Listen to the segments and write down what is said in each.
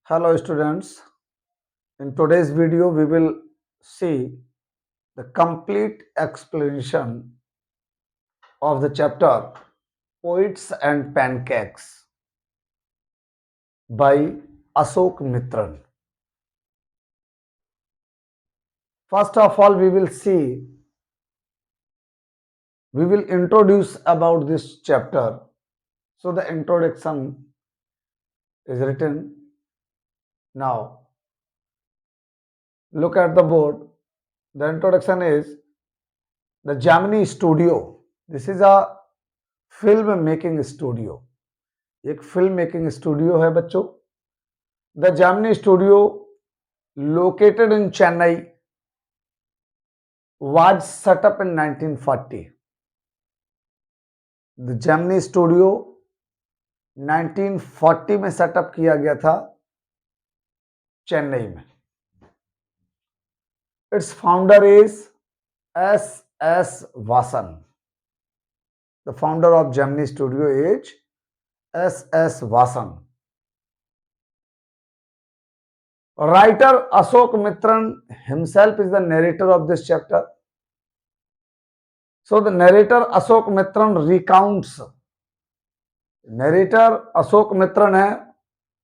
Hello students, in today's video we will see the complete explanation of the chapter Poets and Pancakes by Ashok Mitran. First of all we will introduce about this chapter. So the introduction is written now. Look at the board. The introduction is the Gemini Studio. This is a film making studio. एक film making studio है बच्चों. The Gemini studio located in Chennai was set up in 1940. The Gemini studio 1940 में set up किया गया था चेन्नई में. It's founder is S Vasan. The founder of Gemini studio is S. Vasan. Writer Ashok Mitran himself is the narrator of this chapter. So the narrator Ashok Mitran recounts. Narrator Ashok Mitran है,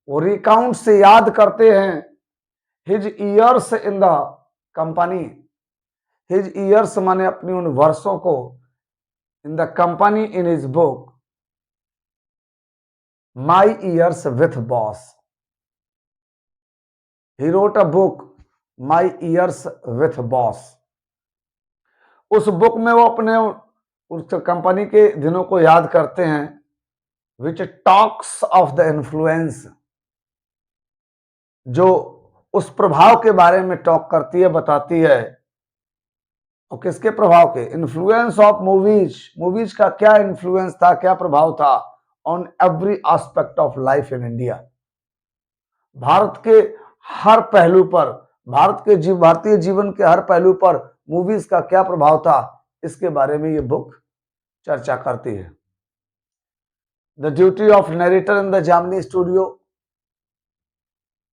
वो recount से याद करते हैं his years in the company. His years माने अपनी उन वर्षों को in the company in his book My Years with Boss. He wrote a book, My Years with Boss. उस बुक में वो अपने उस कंपनी के दिनों को याद करते हैं, which talks of the influence, जो उस प्रभाव के बारे में टॉक करती है, बताती है. और किसके प्रभाव के? Influence of movies. मूवीज का क्या इन्फ्लुएंस था, क्या प्रभाव था on every aspect of life in India. Bharat के हर पहलू पर, भारतीय जीवन के हर पहलू पर मूवीज का क्या प्रभाव था, इसके बारे में ये बुक चर्चा करती है. The duty of narrator in the Gemini studio.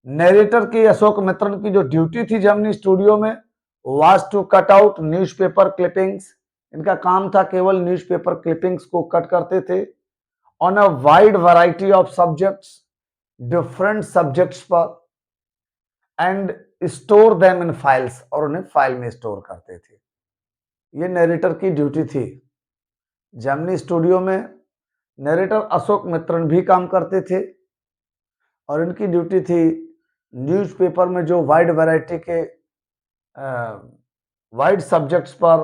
Narrator की, अशोक मित्रन की जो ड्यूटी थी जेमिनी स्टूडियो में, was to cut out newspaper clippings. इनका काम था केवल न्यूज़पेपर क्लिपिंग्स को कट करते थे on a wide variety of subjects, different subjects पर, and store them in files, और उन्हें फाइल में स्टोर करते थे. ये नरेटर की ड्यूटी थी. जेमिनी स्टूडियो में नरेटर अशोक मित्रन भी काम करते थे और इनकी ड्यूटी थी न्यूज़पेपर में जो वाइड वैरायटी के वाइड सब्जेक्ट्स पर,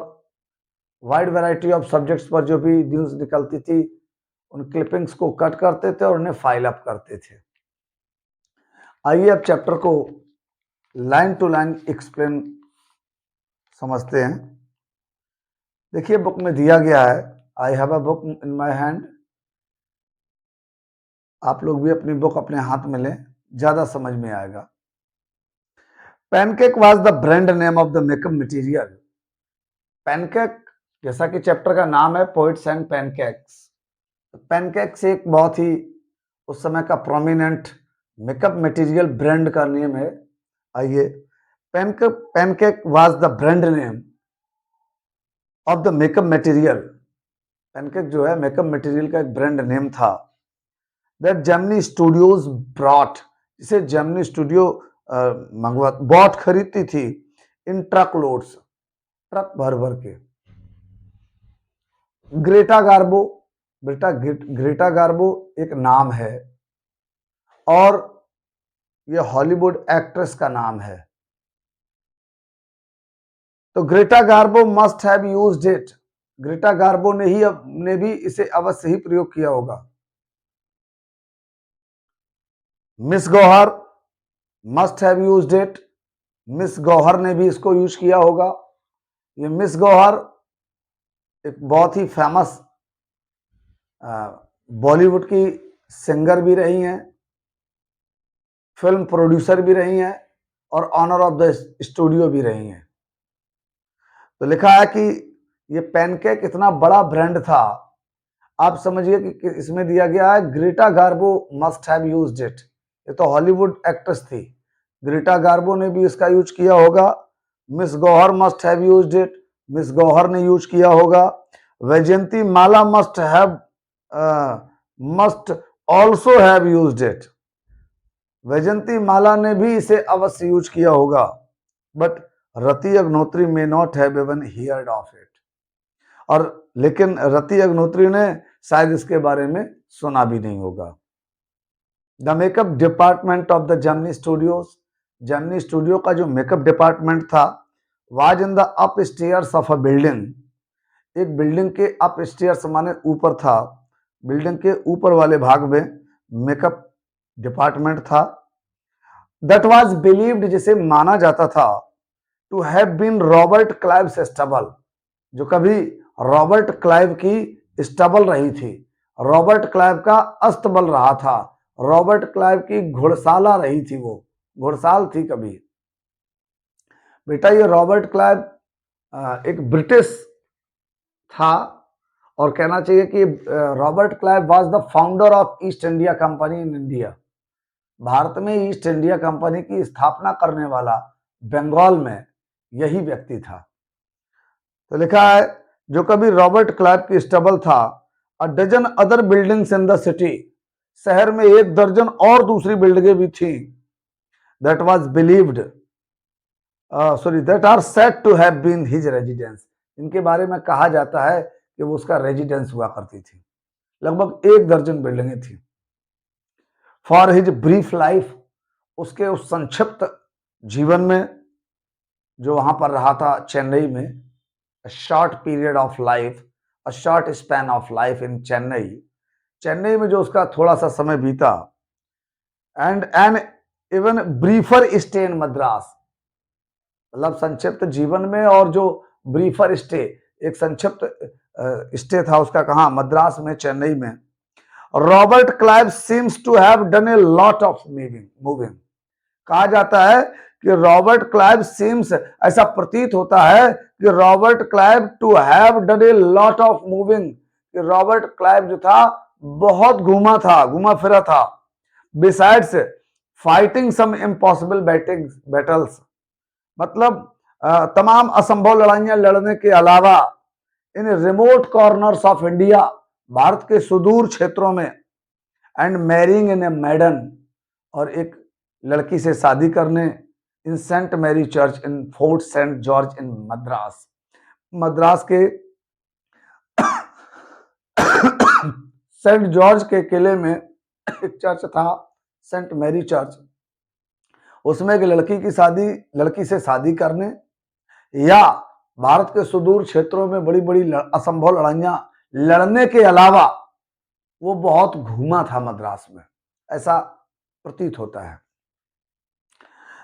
वाइड वैरायटी ऑफ सब्जेक्ट्स पर जो भी न्यूज़ निकलती थी, उन क्लिपिंग्स को कट करते थे और उन्हें फाइल अप करते थे. आइए अब चैप्टर को लाइन टू लाइन एक्सप्लेन समझते हैं. देखिए बुक में दिया गया है, I have a book in my hand. आप लोग भी अपनी बुक अपने हाथ में लें, ज्यादा समझ में आएगा. Pancake was the brand name of the makeup material. Pancake जैसा कि चैप्टर का नाम है, पोएट्स एंड पैनकेक्स. पैनकेक्स एक बहुत ही उस समय का प्रोमिनेंट मेकअप मटेरियल ब्रांड का नेम है. आइए, pancake was the brand name of the makeup material. Pancake जो है मेकअप मटेरियल का एक ब्रांड नेम था. दैट जेमिनी स्टूडियोज ब्रॉट, जिसे जेमिनी स्टूडियो बॉट खरीदती थी, इन ट्रक लोड्स, ट्रक भर भर के. ग्रेटा गार्बो, ग्रेटा गार्बो एक नाम है और यह हॉलीवुड एक्ट्रेस का नाम है. तो Greta Garbo must have used it. Greta Garbo ने भी इसे अवश्य ही प्रयोग किया होगा. Miss Gauhar must have used it. Miss Gauhar ने भी इसको यूज किया होगा. ये मिस गौहर एक बहुत ही फेमस बॉलीवुड की सिंगर भी रही हैं, फिल्म प्रोड्यूसर भी रही हैं और ऑनर ऑफ द स्टूडियो भी रही हैं. तो लिखा है कि ये पैनकेक इतना बड़ा ब्रांड था. आप समझिए कि इसमें दिया गया है Greta Garbo must have used it. ये तो हॉलीवुड एक्ट्रेस थी। ग्रेटा गार्बो ने भी इसका यूज किया होगा। Miss Gauhar must have used it, miss Gauhar ने यूज किया होगा। Vyjayanthimala must also have used it, Vyjayanthimala ने भी इसे अवश्य यूज किया होगा। But Rati Agnihotri may not have even heard of it, और लेकिन रति अग्नोत्री ने शायद इसके बारे में सुना भी नहीं होगा। The makeup department of the Gemini studios, Gemini studio का जो मेकअप डिपार्टमेंट था, was in the upstairs of a building, एक बिल्डिंग के अप स्टेयर्स माने ऊपर था, बिल्डिंग के ऊपर वाले भाग में मेकअप डिपार्टमेंट था। दैट वाज बिलीव्ड, जिसे माना जाता था, to have been Robert Clive's stable, जो कभी रॉबर्ट क्लाइव की स्टबल रही थी, रॉबर्ट क्लाइव का अस्तबल रहा था, रॉबर्ट क्लाइव की घुड़साला रही थी, वो घुड़साल थी कभी। बेटा ये रॉबर्ट क्लाइव एक ब्रिटिश था, और कहना चाहिए कि Robert Clive was the founder of east India company in India, Bharat में ईस्ट इंडिया कंपनी की स्थापना करने वाला बंगाल में यही व्यक्ति था। तो लिखा है जो कभी रॉबर्ट क्लाइव की स्टबल था, a dozen other buildings in the city, शहर में एक दर्जन और दूसरी बिल्डिंगें भी थी, that was believed that are said to have been his residence, इनके बारे में कहा जाता है कि वो उसका रेजिडेंस हुआ करती थी। लगभग एक दर्जन बिल्डिंगें थी। फॉर हिज ब्रीफ लाइफ, उसके उस संक्षिप्त जीवन में जो वहां पर रहा था चेन्नई में, a short period of life, a short span of life in Chennai, Chennai में जो उसका थोड़ा सा समय बीता, and an even briefer stay in Madras, मतलब संक्षिप्त जीवन में, और जो ब्रीफर स्टे, एक संक्षिप्त स्टे था उसका कहा, मद्रास में, चेन्नई में। Robert Clive seems to have done a lot of moving, कहा जाता है कि रॉबर्ट क्लाइव सीम्स, ऐसा प्रतीत होता है कि Robert Clive to have done a lot of moving, कि रॉबर्ट क्लाइव जो था बहुत घूमा था, घूमा फिरा था। Besides fighting some impossible battles, मतलब तमाम असंभव लड़ाइयां लड़ने के अलावा, in remote corners of India, Bharat के सुदूर क्षेत्रों में, एंड मैरिंग इन ए मैडन, और एक लड़की से शादी करने, in saint Mary church in fort saint George in Madras, Madras के सेंट जॉर्ज के किले में एक चर्च था, सेंट मैरी चर्च, उसमें एक लड़की से शादी करने, या भारत के सुदूर क्षेत्रों में बड़ी बड़ी असंभव लड़ाइयां लड़ने के अलावा वो बहुत घूमा था मद्रास में, ऐसा प्रतीत होता है।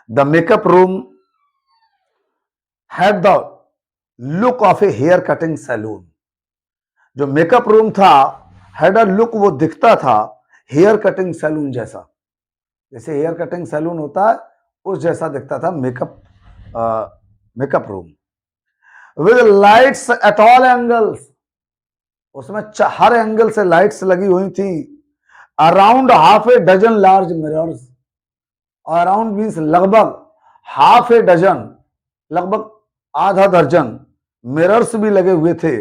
The makeup room had the look of a hair cutting saloon, जो मेकअप रूम था, हैड अ लुक, वो दिखता था हेयर कटिंग सैलून जैसा, जैसे हेयर कटिंग सैलून होता है उस जैसा दिखता था makeup room. With lights at all angles, उसमें हर एंगल से लाइट्स लगी हुई थी। Around half a dozen large mirrors, around means लगभग, हाफ ए डजन लगभग आधा दर्जन मिरर्स भी लगे हुए थे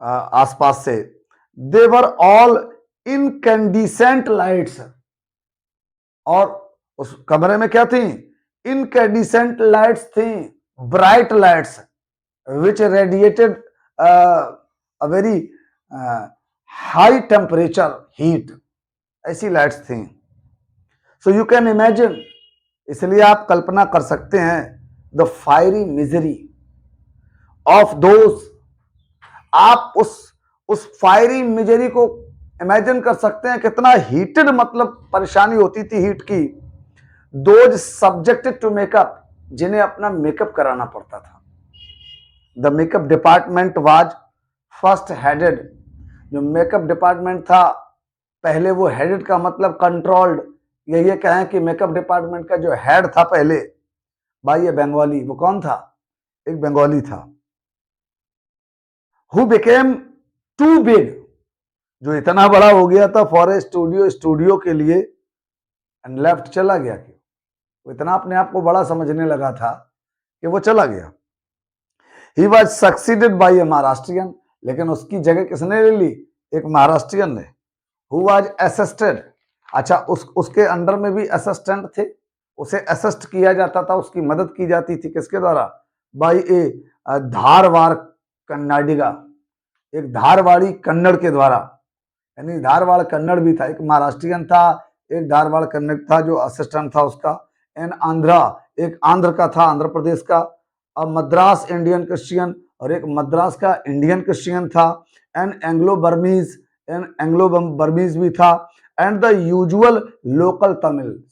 आसपास से। देवर ऑल इनकैंडिसेंट लाइट्स, और उस कमरे में क्या थी, इनकैंडिसेंट लाइट्स थी, bright lights which radiated a very high temperature heat, ऐसी लाइट्स थी। सो यू कैन इमेजिन, इसलिए आप कल्पना कर सकते हैं, the fiery misery of those, आप उस फायरी मिजरी को इमेजिन कर सकते हैं, कितना हीटेड, मतलब परेशानी होती थी हीट की। दोज सब्जेक्टेड टू मेकअप, जिन्हें अपना मेकअप कराना पड़ता था। The makeup department was first headed, जो मेकअप डिपार्टमेंट था पहले, वो हेडेड का मतलब कंट्रोल्ड, ये कहें कि मेकअप डिपार्टमेंट का जो हेड था पहले, भाई ये बंगाली, वो कौन था, एक बंगाली था। हु बिकेम टू बिग, जो इतना बड़ा हो गया था फॉर ए स्टूडियो के लिए, एंड लेफ्ट, चला गया। क्यों? वो इतना अपने आप को बड़ा समझने लगा था कि वो चला गया। ही वॉज सक्सीडेड बाई ए महाराष्ट्रियन, लेकिन उसकी जगह किसने ले ली? एक महाराष्ट्रियन ने। हु वॉज असिस्टेड, अच्छा उसके अंडर में भी असिस्टेंट थे, उसे असिस्ट किया जाता था, उसकी मदद की जाती थी, किसके द्वारा? बाई ए धारवाड़ कन्नाडिगा, एक धारवाड़ी कन्नड़ के द्वारा। यानी धारवाड़ कन्नड़ भी था, एक महाराष्ट्रियन था, एक धारवाड़ कन्नड़ था जो असिस्टेंट था उसका। एन आंध्रा, एक आंध्र का था, आंध्र प्रदेश का। अब मद्रास इंडियन क्रिश्चियन, और एक मद्रास का इंडियन क्रिश्चियन था। An Anglo Burmese, an Anglo Burmese भी था। And the usual local Tamil,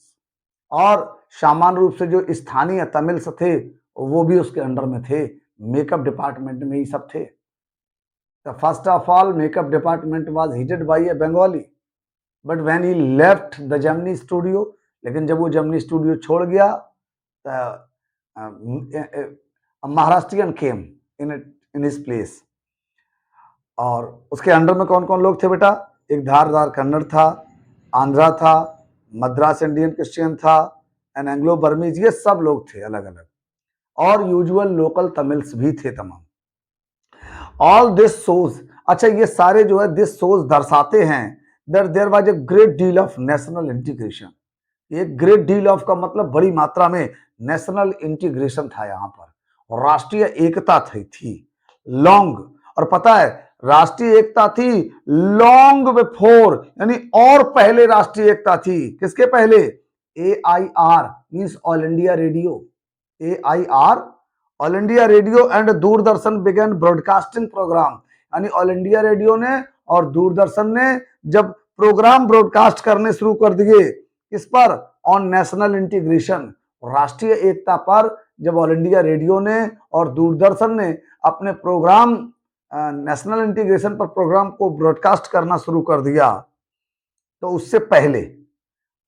और सामान्य रूप से जो स्थानीय तमिल्स थे वो भी उसके अंडर में थे। मेकअप डिपार्टमेंट में ही सब थे। The first of all, makeup department was headed by a Bengali, but when he left the Gemini studio, लेकिन जब वो जेमिनी स्टूडियो छोड़ गया, महाराष्ट्रियन केम इन हिज प्लेस। और उसके अंडर में कौन कौन लोग थे बेटा? एक धारदार कन्नड़ था, आंध्रा था, मद्रास इंडियन क्रिश्चियन था, एंड एंग्लो बर्मीज, ये सब लोग थे अलग अलग, और यूजुअल लोकल तमिल्स भी थे तमाम। ऑल दिस शोज, अच्छा ये सारे जो है दिस शोज दर्शाते हैं that there was a great deal of national integration. एक ग्रेट डील ऑफ का मतलब बड़ी मात्रा में नेशनल इंटीग्रेशन था यहाँ पर, और राष्ट्रीय एकता थी लॉन्ग। और पता है राष्ट्रीय एकता थी लॉन्ग बिफोर, यानी और पहले राष्ट्रीय एकता थी। किसके पहले? AIR means all India radio. AIR all India radio and Doordarshan began broadcasting program, यानी ऑल इंडिया रेडियो ने और दूरदर्शन ने जब प्रोग्राम ब्रॉडकास्ट करने शुरू कर दिए, किस पर? ऑन नेशनल इंटीग्रेशन, राष्ट्रीय एकता पर। जब ऑल इंडिया रेडियो ने और दूरदर्शन ने अपने प्रोग्राम नेशनल इंटीग्रेशन पर प्रोग्राम को ब्रॉडकास्ट करना शुरू कर दिया, तो उससे पहले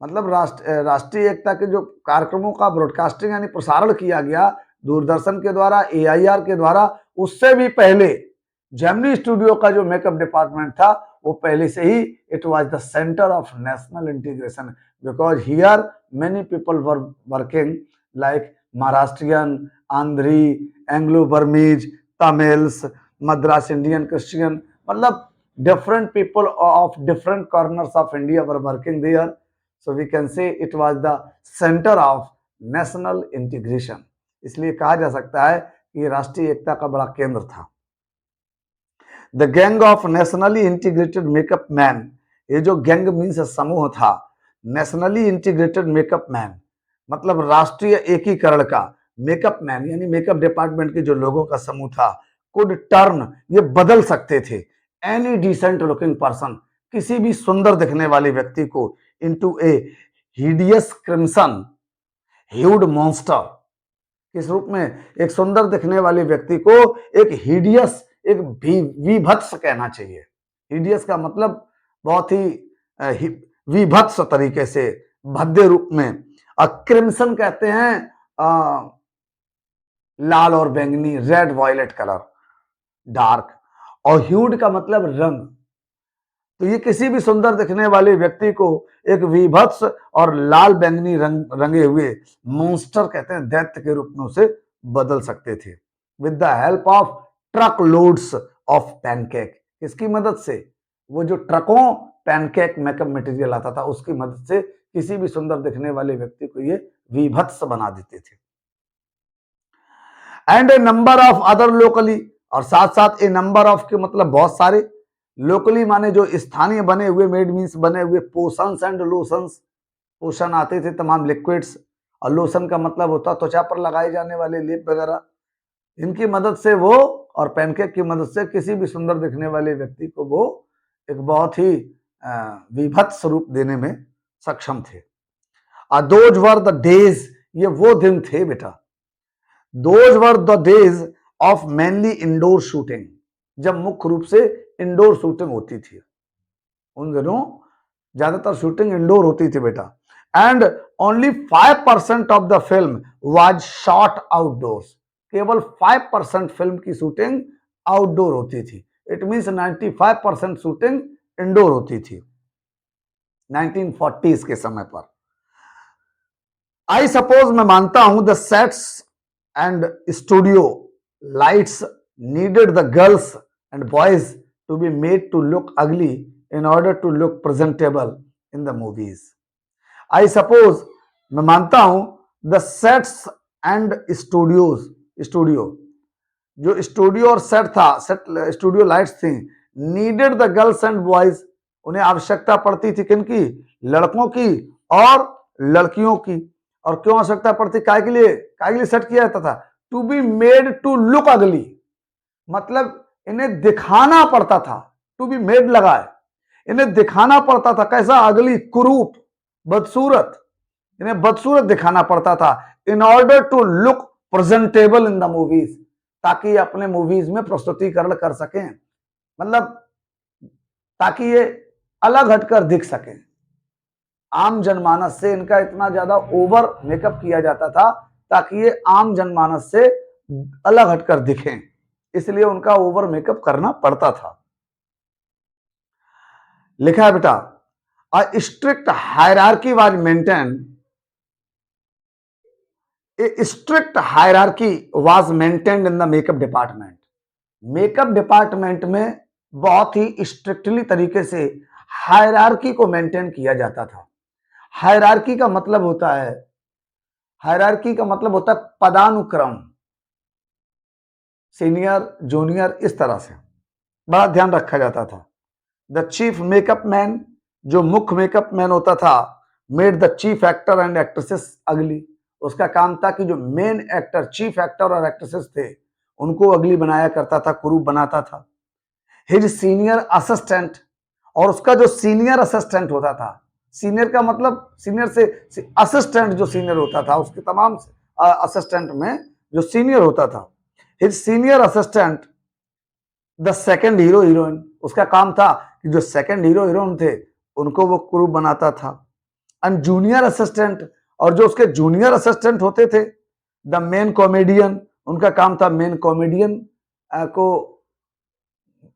मतलब राष्ट्रीय एकता के जो कार्यक्रमों का ब्रॉडकास्टिंग यानी प्रसारण किया गया दूरदर्शन के द्वारा, AIR के द्वारा, उससे भी पहले जेमिनी स्टूडियो का जो मेकअप डिपार्टमेंट था वो पहले से ही it was the centre of national integration, because here many people were working like Maharashtrian, Andhri, Anglo Burmese, Tamils, Madras Indian Christian, मतलब different people of different corners of India were working there. So we can say it was the center of national integration. इसलिए कहा जा सकता है कि राष्ट्रीय एकता का बड़ा केंद्र था। The gang of nationally integrated makeup man, ये जो गैंग मीन्स समूह था, नेशनली इंटीग्रेटेड मेकअप मैन मतलब राष्ट्रीय एकीकरण का मेकअप मैन, यानी मेकअप डिपार्टमेंट के जो लोगों का समूह था, कुड टर्न, ये बदल सकते थे, एनी डिसेंट लुकिंग पर्सन, किसी भी सुंदर दिखने वाले व्यक्ति को, इनटू ए हिडियस क्रिम्सन ह्यूड मॉन्स्टर, किस रूप में? एक सुंदर दिखने वाले व्यक्ति को एक हिडियस, एक विभत्स कहना चाहिए। हिडियस का मतलब बहुत ही विभत्स तरीके से, भद्दे रूप में। क्रिम्सन कहते हैं लाल और बैंगनी, रेड वायलेट कलर, डार्क, और ह्यूड का मतलब रंग। तो ये किसी भी सुंदर दिखने वाले व्यक्ति को एक विभत्स और लाल बैंगनी रंगे हुए मॉन्स्टर कहते हैं, दैत्य के रूप में उसे बदल सकते थे। With the help of truck loads of pancake, किसकी मदद से? वो जो ट्रकों पैनकेक मेकअप मटेरियल आता था उसकी मदद से किसी भी सुंदर दिखने वाले व्यक्ति को ये विभत्स बना देते थे। And A number of other locally, और साथ साथ ए नंबर ऑफ के मतलब बहुत सारे, लोकली माने जो स्थानीय बने हुए, मेड मीन्स बने हुए, पोशंस एंड लोशंस, पोषण आते थे तमाम लिक्विड्स, और लोशन का मतलब होता त्वचा पर लगाए जाने वाले लेप वगैरह, इनकी मदद से वो, और पैनकेक की मदद से किसी भी सुंदर दिखने वाले व्यक्ति को वो एक बहुत ही विभत्स रूप देने में सक्षम थे। दोज वर द डेज, ये वो दिन थे बेटा, those were the days of mainly indoor shooting, जब मुख्य रूप से इंडोर शूटिंग होती थी। उन दिनों ज्यादातर शूटिंग इंडोर होती थी बेटा। And only 5% of the film was shot outdoors, केवल 5% फिल्म की शूटिंग आउटडोर होती थी। इट मींस 95% शूटिंग इंडोर होती थी 1940s के समय पर। आई सपोज, मैं मानता हूं, the sets and studio lights needed the girls and boys to be made to look ugly in order to look presentable in the movies. I suppose, मैं मानता हूं, द सेट्स एंड स्टूडियो जो studio और set था, set studio lights थी, needed the girls and boys, उन्हें आवश्यकता पड़ती थी किनकी? लड़कों की और लड़कियों की। और क्यों आवश्यकता पड़ती? काय के लिए सेट किया जाता था? To be made to look ugly, मतलब इन्हें दिखाना पड़ता था। टू बी मेड लगा है, इन्हें दिखाना पड़ता था कैसा? अगली, कुरूप, बदसूरत, इन्हें बदसूरत दिखाना पड़ता था। In order to look presentable in the movies, ताकि ये अपने मूवीज में प्रस्तुतिकरण कर सकें, मतलब ताकि ये अलग हटकर दिख सके। आम जनमानस से इनका इतना ज्यादा ओवर मेकअप किया जाता था ताकि ये आम जनमानस से अलग हटकर दिखें, इसलिए उनका ओवर मेकअप करना पड़ता था। लिखा है बेटा, a strict hierarchy was maintain, A strict hierarchy was maintained in the makeup department. Makeup डिपार्टमेंट में बहुत ही स्ट्रिक्टली तरीके से हायरार्की को मेंटेन किया जाता था। हायरार्की का मतलब होता है, हायरार्की का मतलब होता है पदानुक्रम, सीनियर जूनियर, इस तरह से बड़ा ध्यान रखा जाता था। द चीफ मेकअप मैन, जो मुख्य मेकअप मैन होता था, made the chief actor and actresses अगली, उसका काम था कि जो मेन एक्टर, चीफ एक्टर और एक्ट्रेसेस थे, उनको अगली बनाया करता था, कुरूप बनाता था। हिज सीनियर असिस्टेंट, और उसका जो सीनियर असिस्टेंट होता था, सीनियर का मतलब सीनियर से असिस्टेंट, जो सीनियर होता था, उसके तमाम असिस्टेंट में जो सीनियर होता था, his senior assistant the second hero heroine, उसका काम था कि जो सेकंड हीरो हीरोइन थे उनको वो कुरूप बनाता था। एंड जूनियर असिस्टेंट, और जो उसके जूनियर असिस्टेंट होते थे, द मेन कॉमेडियन, उनका काम था मेन कॉमेडियन को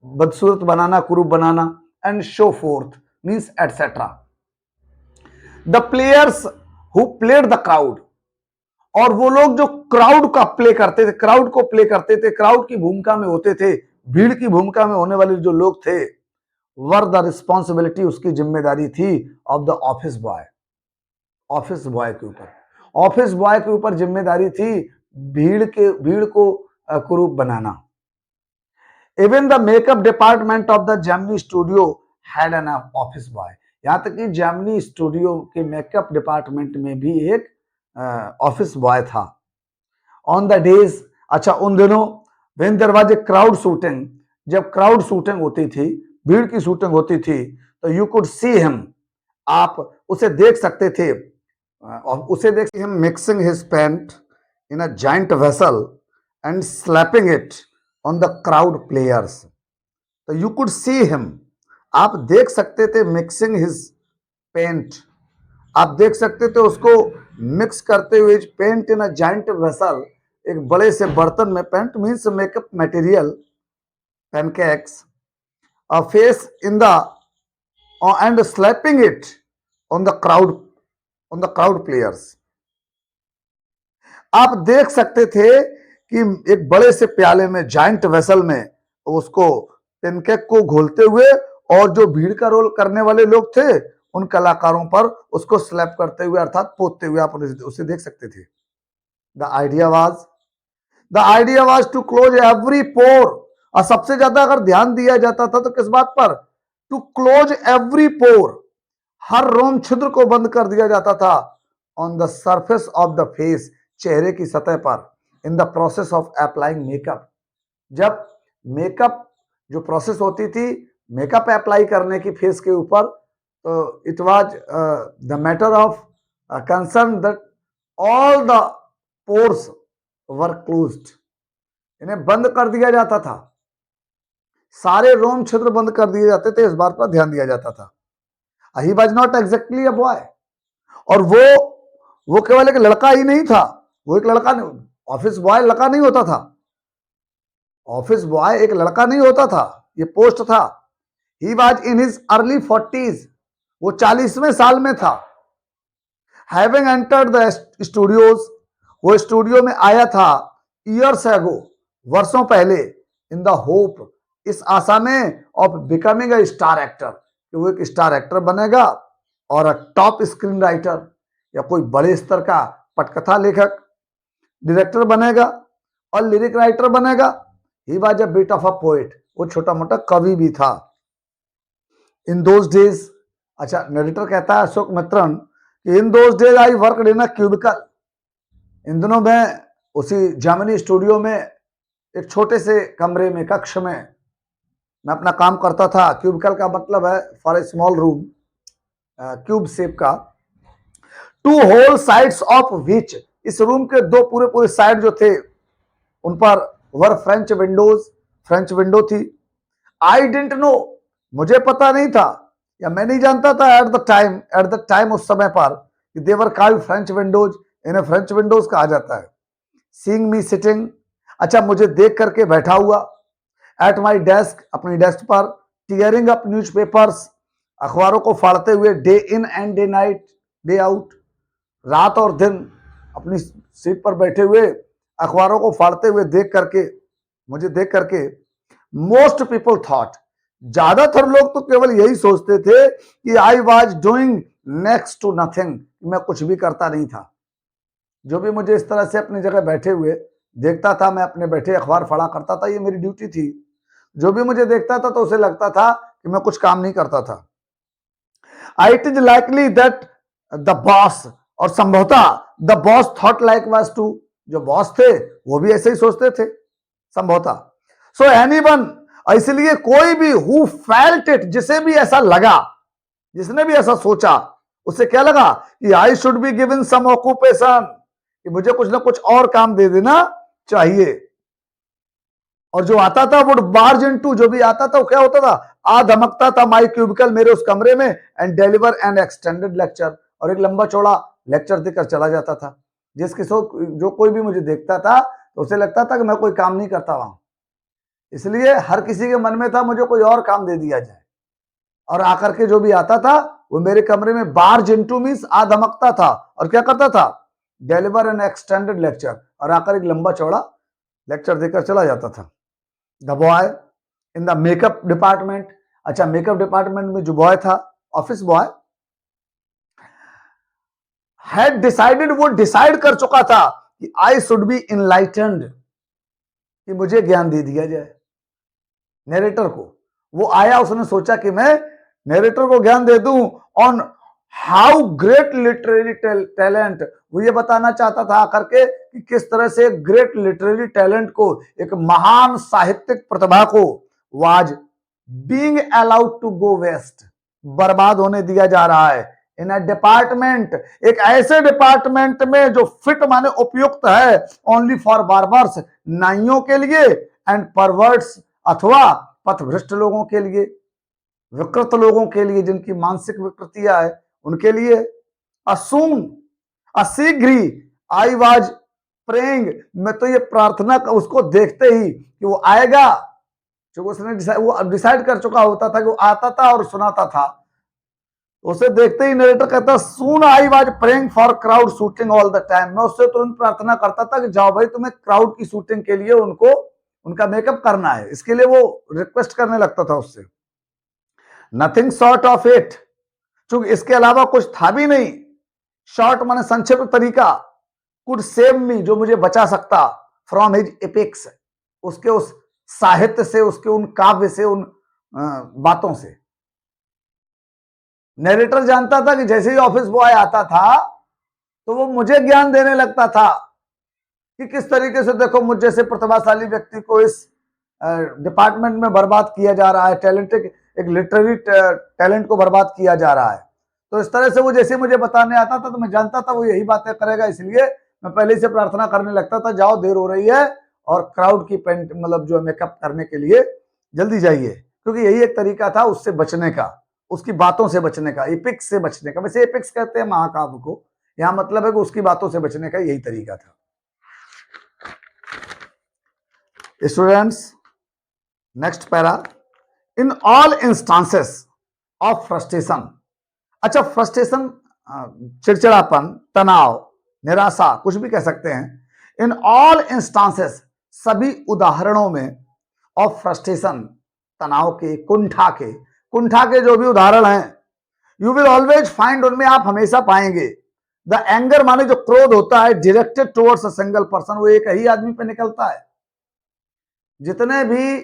बदसूरत बनाना, कुरूप बनाना। And so forth means etcetera. The players who played the crowd, और वो लोग जो क्राउड का प्ले करते थे, क्राउड को प्ले करते थे, क्राउड की भूमिका में होते थे, भीड़ की भूमिका में होने वाले जो लोग थे, वर द रिस्पॉन्सिबिलिटी, उसकी जिम्मेदारी थी of the office boy, office boy के ऊपर, ऑफिस बॉय के ऊपर जिम्मेदारी थी भीड़ को कुरूप बनाना। Even the makeup department of the Gemini studio had an office boy, यहां तक कि जेमिनी स्टूडियो के मेकअप डिपार्टमेंट में भी एक ऑफिस बॉय था। ऑन द डेज, अच्छा उन दिनों, when there was a crowd shooting, जब क्राउड शूटिंग होती थी, भीड़ की शूटिंग होती थी, तो यू कुड सी हिम, आप उसे देख सकते थे, उसे देख him mixing his paint in a giant vessel and slapping it on the crowd players. तो यू कुड सी हिम, आप देख सकते थे, मिक्सिंग हिज पेंट, आप देख सकते थे उसको मिक्स करते हुए, paint in a giant vessel, एक बड़े से बर्तन में, paint means makeup material, pancakes, a face in the and slapping it on the crowd players. आप देख सकते थे कि एक बड़े से प्याले में, जाइंट वेसल में, उसको पेनकेक को घोलते हुए, और जो भीड़ का रोल करने वाले लोग थे, उन कलाकारों पर उसको स्लैप करते हुए, अर्थात पोतते हुए आप उसे देख सकते थे। The idea was to close every pore, और सबसे ज्यादा अगर ध्यान दिया जाता था तो किस बात पर? टू क्लोज एवरी पोर, हर रोम छिद्र को बंद कर दिया जाता था, on the surface of the face, चेहरे की सतह पर, in the process of applying makeup, जब मेकअप जो प्रोसेस होती थी मेकअप अप्लाई करने की फेस के ऊपर, तो it was the matter of concern that all the pores were closed, इन्हें बंद कर दिया जाता था, सारे रोम छिद्र बंद कर दिए जाते थे, इस बात पर ध्यान दिया जाता था। He was not exactly a boy, और वो केवल एक लड़का ही नहीं था, वो एक लड़का नहीं, ऑफिस बॉय लड़का नहीं होता था, ऑफिस बॉय एक लड़का नहीं होता था, ये पोस्ट था। He was in his early 40s, वो 40वें साल में था। हैविंग एंटर्ड द स्टूडियोज, वो स्टूडियो में आया था ईयर्स एगो, वर्षों पहले, इन द होप, इस आशा में, of becoming a star actor, कि वो एक स्टार एक्टर बनेगा और अ टॉप स्क्रीन राइटर, या कोई बड़े स्तर का पटकथा लेखक, डायरेक्टर बनेगा और लिरिक राइटर बनेगा। He was a bit of a poet, वो छोटा मोटा कवि भी था। इन दोज डेज, अच्छा नरेटर कहता है अशोक मित्रन कि in those days I work in a cubicle, इन दिनों में उसी जर्मनी स्टूडियो में एक छोटे से कमरे में, कक्ष में मैं अपना काम करता था। क्यूबिकल का मतलब है for a small room, cube shape का। Two whole sides of which, इस रूम के दो पूरे पूरे साइड जो थे उन पर वर फ्रेंच विंडोज, फ्रेंच विंडो थी। आई डिडंट नो, मुझे पता नहीं था या मैं नहीं जानता था एट द टाइम उस समय पर कि देवर कॉल्ड फ्रेंच विंडोज, इन्हें फ्रेंच विंडोज कहा जाता है। सीइंग मी सिटिंग, अच्छा मुझे देख करके बैठा हुआ, एट माई डेस्क, अपनी डेस्क पर, टीयरिंग अप न्यूज़पेपर्स, अखबारों को फाड़ते हुए, day in and day night, day out, रात और दिन अपनी सीट पर बैठे हुए अखबारों को फाड़ते हुए देख करके, मुझे देख करके, मोस्ट पीपल थॉट, ज्यादातर लोग तो केवल यही सोचते थे कि I was doing next to nothing, मैं कुछ भी करता नहीं था। जो भी मुझे इस तरह से अपनी जगह बैठे हुए देखता था, मैं अपने बैठे अखबार पढ़ा करता था, ये मेरी ड्यूटी थी। जो भी मुझे देखता था तो उसे लगता था कि मैं कुछ काम नहीं करता था। It is likely that the boss, और संभवतः the boss thought like was to, जो बॉस थे वो भी ऐसे ही सोचते थे संभवतः। सो एनीवन, इसलिए कोई भी हु फेल्ट इट, जिसे भी ऐसा लगा, जिसने भी ऐसा सोचा, उससे क्या लगा कि I should be given some occupation, कि मुझे कुछ ना कुछ और काम दे देना चाहिए। और जो आता था वो बार्ज इनटू, जो भी आता था वो क्या होता था, आ धमकता था माई क्यूबिकल, मेरे उस कमरे में, and deliver N extended lecture, और एक लंबा चौड़ा लेक्चर देकर चला जाता था। जिसके जो कोई भी मुझे देखता था तो उसे लगता था कि मैं कोई काम नहीं करता वहां, इसलिए हर किसी के मन में था मुझे कोई और काम दे दिया जाए। और आकर के जो भी आता था वो मेरे कमरे में बार्ज इनटू मींस आ धमकता था, और क्या करता था, डिलीवर एन एक्सटेंडेड लेक्चर, और आकर एक लंबा चौड़ा लेक्चर देकर चला जाता था। The boy in the makeup department, अच्छा मेकअप डिपार्टमेंट में जो बॉय था, ऑफिस बॉय, हैड डिसाइडेड, वो डिसाइड कर चुका था कि आई शुड बी इनलाइटेंड, कि मुझे ज्ञान दे दिया जाए नरेटर को। वो आया, उसने सोचा कि मैं नरेटर को ज्ञान दे दूं on how great literary talent, वो ये बताना चाहता था आकर के कि किस तरह से ग्रेट लिटरेरी टैलेंट को, एक महान साहित्यिक प्रतिभा को, was being allowed to go waste, बर्बाद होने दिया जा रहा है। इन अ डिपार्टमेंट, एक ऐसे डिपार्टमेंट में जो फिट माने उपयुक्त है ओनली फॉर बार्बर्स, नाइयों के लिए, एंड परवर्ट्स, अथवा पथभ्रष्ट लोगों के लिए, विकृत लोगों के लिए, जिनकी मानसिक विकृतियां है उनके लिए। असून, अशीघ्र ही, आई वाज प्रेइंग, मैं तो ये प्रार्थना उसको देखते ही कि वो आएगा, जो उसने वो डिसाइड कर चुका होता था कि वो आता था और सुनाता था, उसे देखते ही नरेटर कहता soon I was praying for crowd shooting all the time, मैं उससे तुरंत प्रार्थना करता था कि जाओ भाई तुम्हें क्राउड की शूटिंग के लिए उनको उनका मेकअप करना है, इसके लिए वो रिक्वेस्ट करने लगता था उससे। नथिंग शॉर्ट ऑफ इट, चूंकि इसके अलावा कुछ था भी नहीं, शॉर्ट माने संक्षिप्त तरीका, कुड सेव मी, जो मुझे बचा सकता, फ्रॉम हिज एपिक्स, उसके उस साहित्य से, उसके उन काव्य से, उन बातों से। नरेटर जानता था कि जैसे ही ऑफिस बॉय आता था तो वो मुझे ज्ञान देने लगता था कि किस तरीके से देखो मुझ जैसे प्रतिभाशाली व्यक्ति को इस डिपार्टमेंट में बर्बाद किया जा रहा है, टैलेंटेड, एक लिटरेरी टैलेंट को बर्बाद किया जा रहा है। तो इस तरह से वो जैसे मुझे बताने आता था तो मैं जानता था वो यही बातें करेगा, इसलिए मैं पहले से प्रार्थना करने लगता था, जाओ देर हो रही है, और क्राउड की पेंट मतलब जो मेकअप करने के लिए जल्दी जाइए, क्योंकि यही एक तरीका था उससे बचने का, उसकी बातों से बचने का, एपिक्स से बचने का। वैसे एपिक्स कहते हैं महाकाव्य को, यहां मतलब है कि उसकी बातों से बचने का यही तरीका था। Students, next para, in all instances of frustration, अच्छा फ्रस्ट्रेशन चिड़चिड़ापन, तनाव, निराशा, कुछ भी कह सकते हैं। इन ऑल इंस्टांसेस, सभी उदाहरणों में, ऑफ फ्रस्ट्रेशन, तनाव के, कुंठा के जो भी उदाहरण हैं, यू विल ऑलवेज फाइंड, उनमें आप हमेशा पाएंगे द एंगर, माने जो क्रोध होता है, directed towards a single person, वो एक ही आदमी पे निकलता है। जितने भी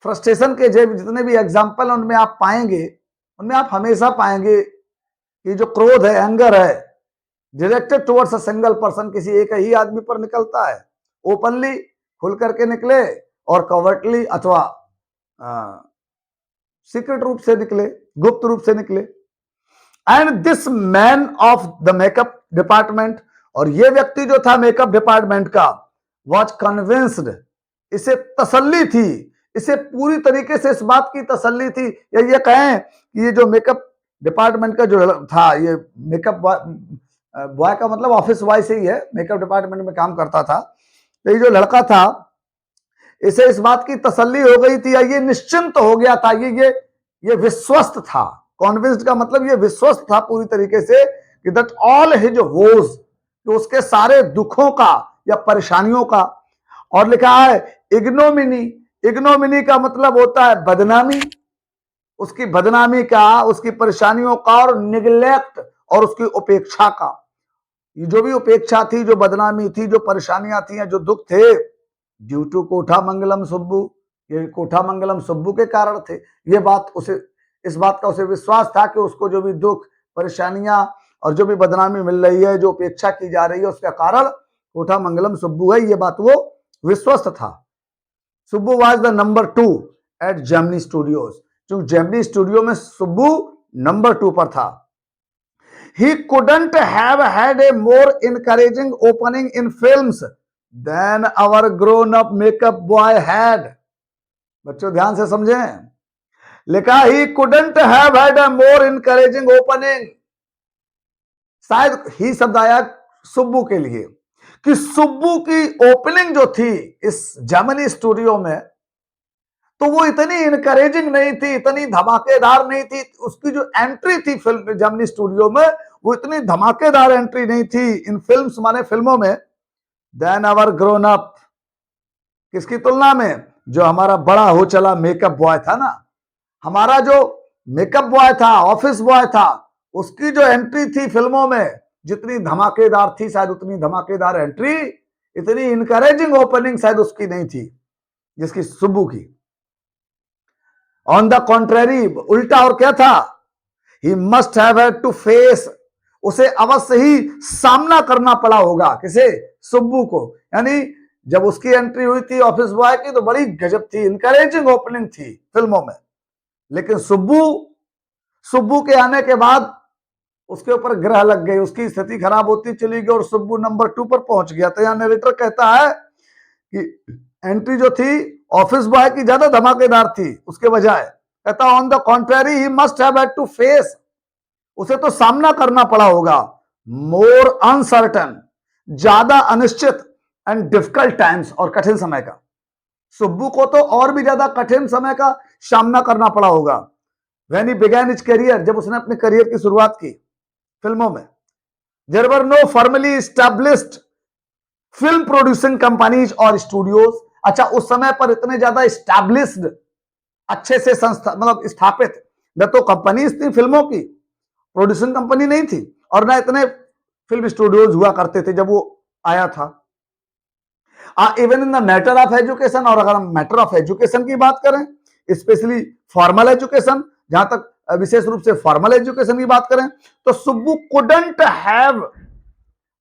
फ्रस्ट्रेशन के जितने भी एग्जाम्पल उनमें आप पाएंगे, उनमें आप हमेशा पाएंगे कि जो क्रोध है, एंगर है, directed towards a single person, किसी एक ही आदमी पर निकलता है। ओपनली, खुल करके निकले, और कवर्टली अथवा सीक्रेट रूप से निकले, गुप्त रूप से निकले। And this man of the makeup department, और ये व्यक्ति जो था मेकअप डिपार्टमेंट का, वॉज कन्विंस्ड, इसे तसल्ली थी, इसे पूरी तरीके से इस बात की तसल्ली थी, या ये कहें कि ये जो मेकअप डिपार्टमेंट का जो था, ये मेकअप बॉय का मतलब ऑफिस बॉय से ही है, मेकअप डिपार्टमेंट में काम करता था, तो ये जो लड़का था, इसे इस बात की तसल्ली हो गई थी, या ये निश्चिंत हो गया था, ये विश्वस्त था। कॉन्विंस्ड का मतलब ये विश्वस्त था पूरी तरीके से कि दैट ऑल हिज वोज, कि उसके सारे दुखों का या परेशानियों का, और लिखा है इग्नोमिनी, इग्नोमिनी का मतलब होता है बदनामी, उसकी बदनामी का, उसकी परेशानियों का, और निग्लेक्ट, और उसकी उपेक्षा का। ये जो भी उपेक्षा थी, जो बदनामी थी, जो परेशानियां थी, जो दुख थे, ड्यू टू कोठा मंगलम सुब्बू, ये कोठा मंगलम सुब्बू के कारण थे। ये बात उसे, इस बात का उसे विश्वास था कि उसको जो भी दुख, परेशानियां और जो भी बदनामी मिल रही है, जो उपेक्षा की जा रही है, उसका कारण कोठा मंगलम सुब्बू है, ये बात वो विश्वस्त था। Subbu was the number 2 at Gemini studios, जो जेमिनी स्टूडियो में सुब्बू नंबर 2 पर था। He couldn't have had a more encouraging opening in films than our grown-up makeup boy had. बच्चों ध्यान से समझें, लिखा he couldn't have had a more encouraging opening। शायद ही शब्द आया सुब्बू के लिए, कि सुब्बू की ओपनिंग जो थी इस जेमिनी स्टूडियो में, तो वो इतनी इनकरेजिंग नहीं थी, इतनी धमाकेदार नहीं थी। उसकी जो एंट्री थी फिल्म जेमिनी स्टूडियो में, वो इतनी धमाकेदार एंट्री नहीं थी इन फिल्म्स, माने फिल्मों में, देन आवर ग्रोन अप, किसकी तुलना में, जो हमारा बड़ा हो चला मेकअप बॉय था ना, हमारा जो मेकअप बॉय था, ऑफिस बॉय था, उसकी जो एंट्री थी फिल्मों में, जितनी धमाकेदार थी, शायद उतनी धमाकेदार एंट्री, इतनी इनकरेजिंग ओपनिंग शायद उसकी नहीं थी जिसकी सुब्बू की। ऑन द कॉन्ट्रेरी, उल्टा और क्या था, he must have had to face, उसे अवश्य ही सामना करना पड़ा होगा, किसे, सुब्बू को। यानी जब उसकी एंट्री हुई थी ऑफिस बॉय की, तो बड़ी गजब थी, इनकरेजिंग ओपनिंग थी फिल्मों में, लेकिन सुब्बू के आने के बाद उसके ऊपर ग्रह लग गई, उसकी स्थिति खराब होती चली गई, और सुब्बू नंबर 2 पर पहुंच गया। तो यहां नरेटर कहता है कि एंट्री जो थी ऑफिस बॉय की ज्यादा धमाकेदार थी उसके बजाय, कहता on the contrary he must have had to face, उसे तो सामना करना पड़ा होगा, मोर अनसर्टन, ज्यादा अनिश्चित, एंड डिफिकल्ट टाइम्स, और कठिन समय का। सुब्बू को तो और भी ज्यादा कठिन समय का सामना करना पड़ा होगा। When he began his career, जब उसने अपने करियर की शुरुआत की फिल्मों में, there were no formally established film producing companies और स्टूडियोज। अच्छा, उस समय पर इतने ज्यादा एस्टैब्लिश्ड, अच्छे से संस्था, मतलब स्थापित न तो कंपनीज थी फिल्मों की, प्रोड्यूसिंग कंपनी नहीं थी, और ना इतने फिल्म स्टूडियोज हुआ करते थे जब वो आया था। Even in the matter of education, और अगर हम मैटर ऑफ एजुकेशन की बात करें, स्पेशली फॉर्मल एजुकेशन, जहां तक विशेष रूप से फॉर्मल एजुकेशन की बात करें, तो Subbu couldn't have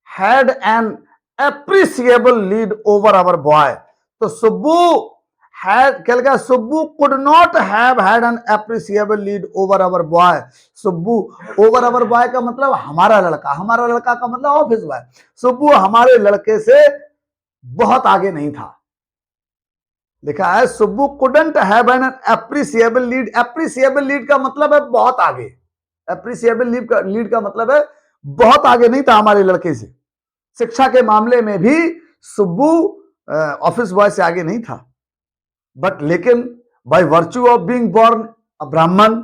had an appreciable lead over our boy. तो सुब्बू हैड, क्या लिखा, Subbu could not have had an appreciable lead over our boy. Subbu, over our boy का मतलब हमारा लड़का, हमारा लड़का का मतलब ऑफिस बॉय। सुब्बू हमारे लड़के से बहुत आगे नहीं था। लिखा है Subbu couldn't have an appreciable lead. Appreciable lead का मतलब है बहुत आगे, एप्रिसिएबल लीड का मतलब है बहुत आगे नहीं था हमारे लड़के से। शिक्षा के मामले में भी सुब्बू ऑफिस बॉय से आगे नहीं था, बट लेकिन by virtue of being born a Brahmin,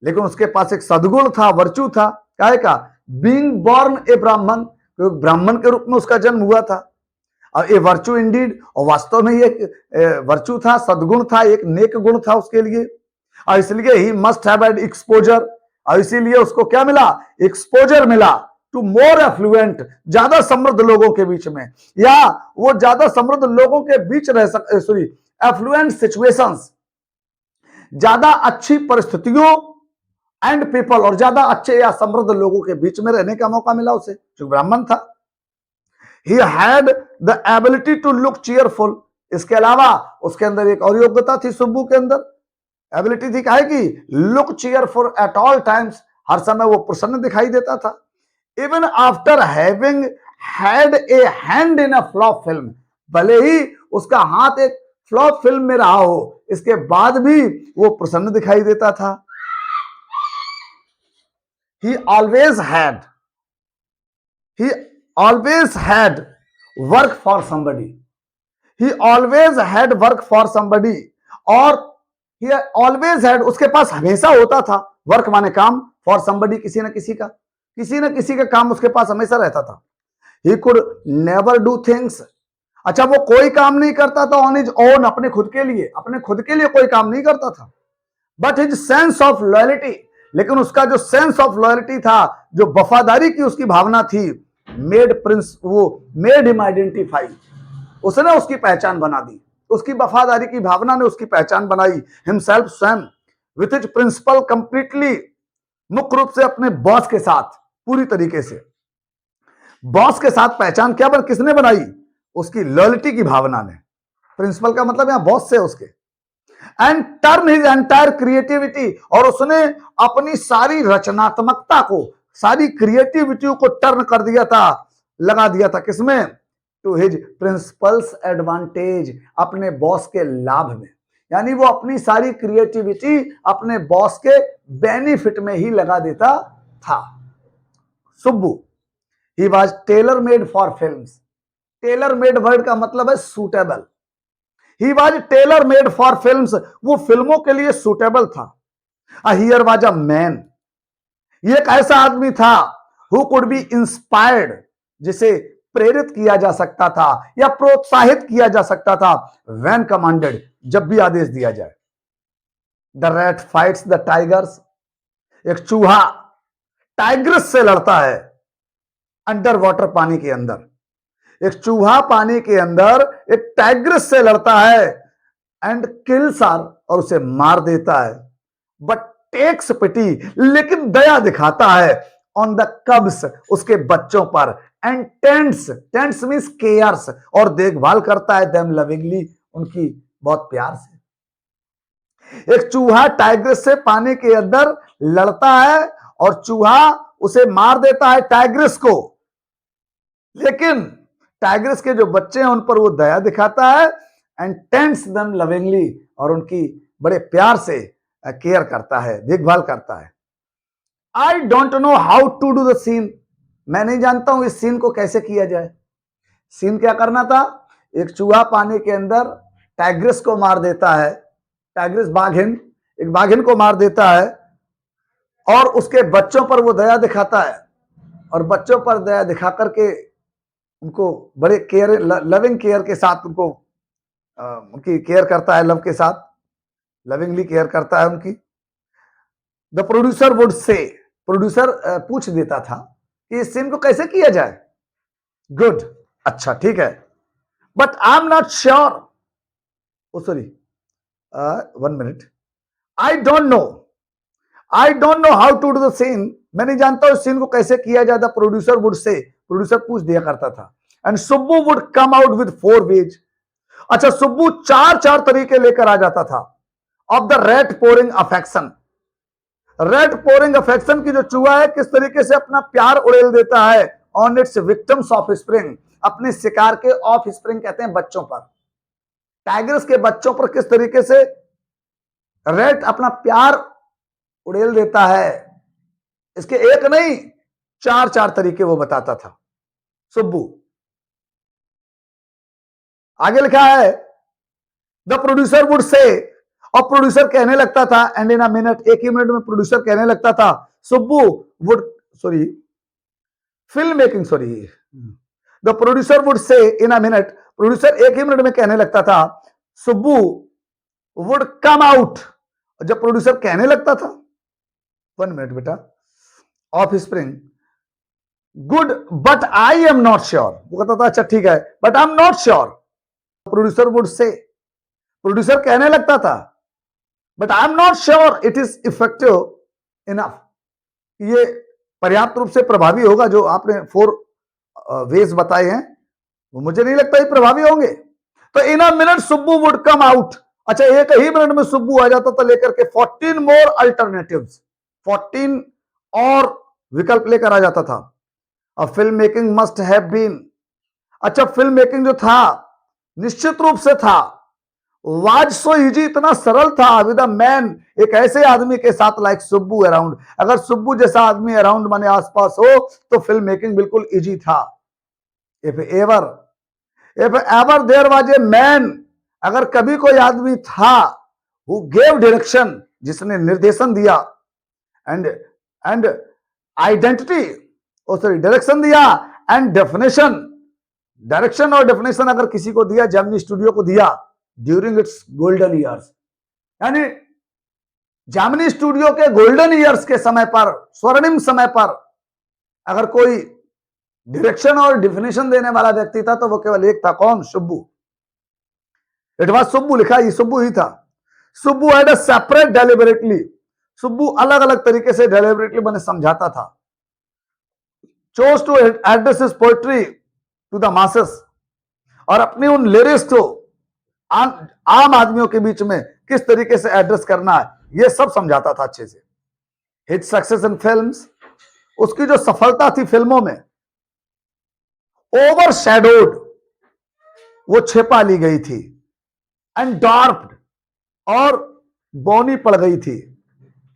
लेकिन उसके पास एक सद्गुण था, वर्च्यू था, क्या का, बीइंग बॉर्न ए ब्राह्मण, क्योंकि ब्राह्मण के रूप में उसका जन्म हुआ था। और ए वर्चू इंडीड, और वास्तव में ये वर्चू था, सद्गुण था, एक नेक गुण था उसके लिए। और इसलिए ही मस्ट हैव हैड एक्सपोजर, और इसीलिए उसको क्या मिला, एक्सपोजर मिला टू मोर एफ्लुएंट, ज्यादा समृद्ध लोगों के बीच में, या वो ज्यादा समृद्ध लोगों के बीच रह सक सॉरी एफ्लुएंट सिचुएशंस, ज्यादा अच्छी परिस्थितियों एंड पीपल, और ज्यादा अच्छे या समृद्ध लोगों के बीच में रहने का मौका मिला उसे, जो ब्राह्मण था। He had the ability to look cheerful, इसके अलावा उसके अंदर एक और योग्यता थी, सुब्बू के अंदर एबिलिटी थी, क्या है कि look cheerful at all times, हर समय वो प्रसन्न दिखाई देता था। Even after having had a hand in a flop film, भले ही उसका हाथ एक फ्लॉप फिल्म में रहा हो, इसके बाद भी वो प्रसन्न दिखाई देता था। He always had work for somebody. He always had work for somebody, और he always had, उसके पास हमेशा होता था, वर्क माने काम, for somebody किसी न किसी का काम उसके पास हमेशा रहता था। He could never do things, अच्छा वो कोई काम नहीं करता था on his own, अपने खुद के लिए कोई काम नहीं करता था। But his sense of loyalty, लेकिन उसका जो सेंस ऑफ लॉयल्टी था, जो वफादारी की उसकी भावना थी, मेड हिम आइडेंटिफाई, उसने उसकी पहचान बना दी, उसकी वफादारी की भावना ने उसकी पहचान बनाई, हिमसेल्फ स्वयं, विथ हिज प्रिंसिपल कंप्लीटली, मुख्य रूप से अपने बॉस के साथ, पूरी तरीके से बॉस के साथ पहचान क्या किसने बनाई, उसकी लॉयल्टी की भावना ने। प्रिंसिपल का मतलब यहां बॉस से उसके। And turn his entire creativity, और उसने अपनी सारी रचनात्मकता को, सारी क्रिएटिविटी को टर्न कर दिया था, लगा दिया था किसमें, टू हिज प्रिंसिपल्स एडवांटेज, अपने बॉस के लाभ में, यानी वो अपनी सारी क्रिएटिविटी अपने बॉस के बेनिफिट में ही लगा देता था। Subbu, he was tailor made for films, tailor made word का मतलब है suitable, he was tailor made for films, वो फिल्मों के लिए सूटेबल था। हियर वाज अ मैन, ये एक ऐसा आदमी था, हु कुड बी इंस्पायर्ड, जिसे प्रेरित किया जा सकता था या प्रोत्साहित किया जा सकता था, व्हेन कमांडेड, जब भी आदेश दिया जाए। The rat fights the tigers, एक चूहा टाइग्रस से लड़ता है, अंडर वाटर, पानी के अंदर, एक चूहा पानी के अंदर एक टाइग्रस से लड़ता है, एंड किल्स आर, और उसे मार देता है, बट टेक्स पिटी, लेकिन दया दिखाता है, ऑन द कब्स, उसके बच्चों पर, एंड टेंड्स मींस केयर्स, और देखभाल करता है, देम लविंगली, उनकी बहुत प्यार से। एक चूहा टाइग्रस से पानी के अंदर लड़ता है, और चूहा उसे मार देता है टाइग्रस को, लेकिन टाइग्रस के जो बच्चे हैं उन पर वो दया दिखाता है, एंड टेंड्स देम लविंगली, और उनकी बड़े प्यार से केयर करता है, देखभाल करता है। I don't know how to do the scene, मैं नहीं जानता हूं इस सीन को कैसे किया जाए। सीन क्या करना था, एक चूहा पानी के अंदर टाइग्रस को मार देता है, टाइग्रस बाघिन, एक बाघिन को मार देता है, और उसके बच्चों पर वो दया दिखाता है, और बच्चों पर दया दिखा करके उनको बड़े केयर, लविंग केयर के साथ उनकी केयर करता है, लव के साथ, लविंगली केयर करता है उनकी। The producer would say, producer पूछ देता था कि इस सीन को कैसे किया जाए। गुड, अच्छा ठीक है, but I am not sure, oh sorry 1 minute, I don't know how to do the scene, मैं नहीं जानता इस सीन को कैसे किया जाए। The producer would say, producer पूछ दिया करता था, and Subbu would come out with 4 ways, अच्छा सुब्बू 4 तरीके लेकर आ जाता था, of the rat pouring affection, rat pouring affection की जो चूहा है किस तरीके से अपना प्यार उड़ेल देता है, on it's victims of spring, अपने शिकार के ऑफ स्प्रिंग कहते हैं बच्चों पर, टाइगर्स के बच्चों पर किस तरीके से रेट अपना प्यार उड़ेल देता है, इसके एक नहीं 4 तरीके वो बताता था सुब्बू। आगे लिखा है द प्रोड्यूसर वुड से, और प्रोड्यूसर कहने लगता था, एंड इन अ मिनट, एक ही मिनट में प्रोड्यूसर कहने लगता था, Subbu would, sorry film making, sorry, the producer would से इन अ मिनट, प्रोड्यूसर एक ही मिनट में कहने लगता था, सुब्बू वुड कम आउट, जब प्रोड्यूसर कहने लगता था, 1 मिनट बेटा, of spring, good but I am not sure, वो कहता था अच्छा ठीक है but I am not sure, producer would say, producer कहने लगता था but I am not sure it is effective enough, ये पर्याप्त रूप से प्रभावी होगा, जो आपने 4 वेज बताए हैं वो मुझे नहीं लगता ये प्रभावी होंगे। तो in a minute Subbu would come out, अच्छा एक ही मिनट में सुब्बू आ जाता था लेकर के 14 मोर अल्टरनेटिव्स, 14 और विकल्प लेकर आ जाता था। अब film making must have been, अच्छा फिल्म मेकिंग जो था निश्चित रूप से था, वाज सो इजी, इतना सरल था, विद अ मैन, एक ऐसे आदमी के साथ लाइक सुब्बू अराउंड, अगर सुब्बू जैसा आदमी अराउंड माने आसपास हो तो फिल्म मेकिंग बिल्कुल इजी था। If ever there was a man, अगर कभी कोई आदमी था, हु गेव डायरेक्शन, जिसने निर्देशन दिया, एंड आइडेंटिटी, सॉरी डायरेक्शन दिया, एंड डेफिनेशन, डायरेक्शन और डेफिनेशन अगर किसी को दिया, जेमिनी स्टूडियो को दिया ड्यूरिंग इट्स गोल्डन ईयर्स, यानी जेमिनी स्टूडियो के गोल्डन ईयर्स के समय पर, स्वर्णिम समय पर अगर कोई डायरेक्शन और डेफिनेशन देने वाला व्यक्ति था तो वो केवल एक था, कौन? सुब्बू। इट वाज सुब्बू, लिखा ये सुब्बू ही था। Subbu had a separate deliberately, Subbu अलग अलग तरीके से डेलिबरेटली मैंने समझाता था, chose to address his poetry to the masses, और अपनी उन लिरिक्स को आम आदमियों के बीच में किस तरीके से एड्रेस करना है ये सब समझाता था अच्छे से। हिज सक्सेस इन फिल्म्स, उसकी जो सफलता थी फिल्मों में, ओवर शैडोड, वो छिपा ली गई थी, एंड डार्क्ड, और बौनी पड़ गई थी,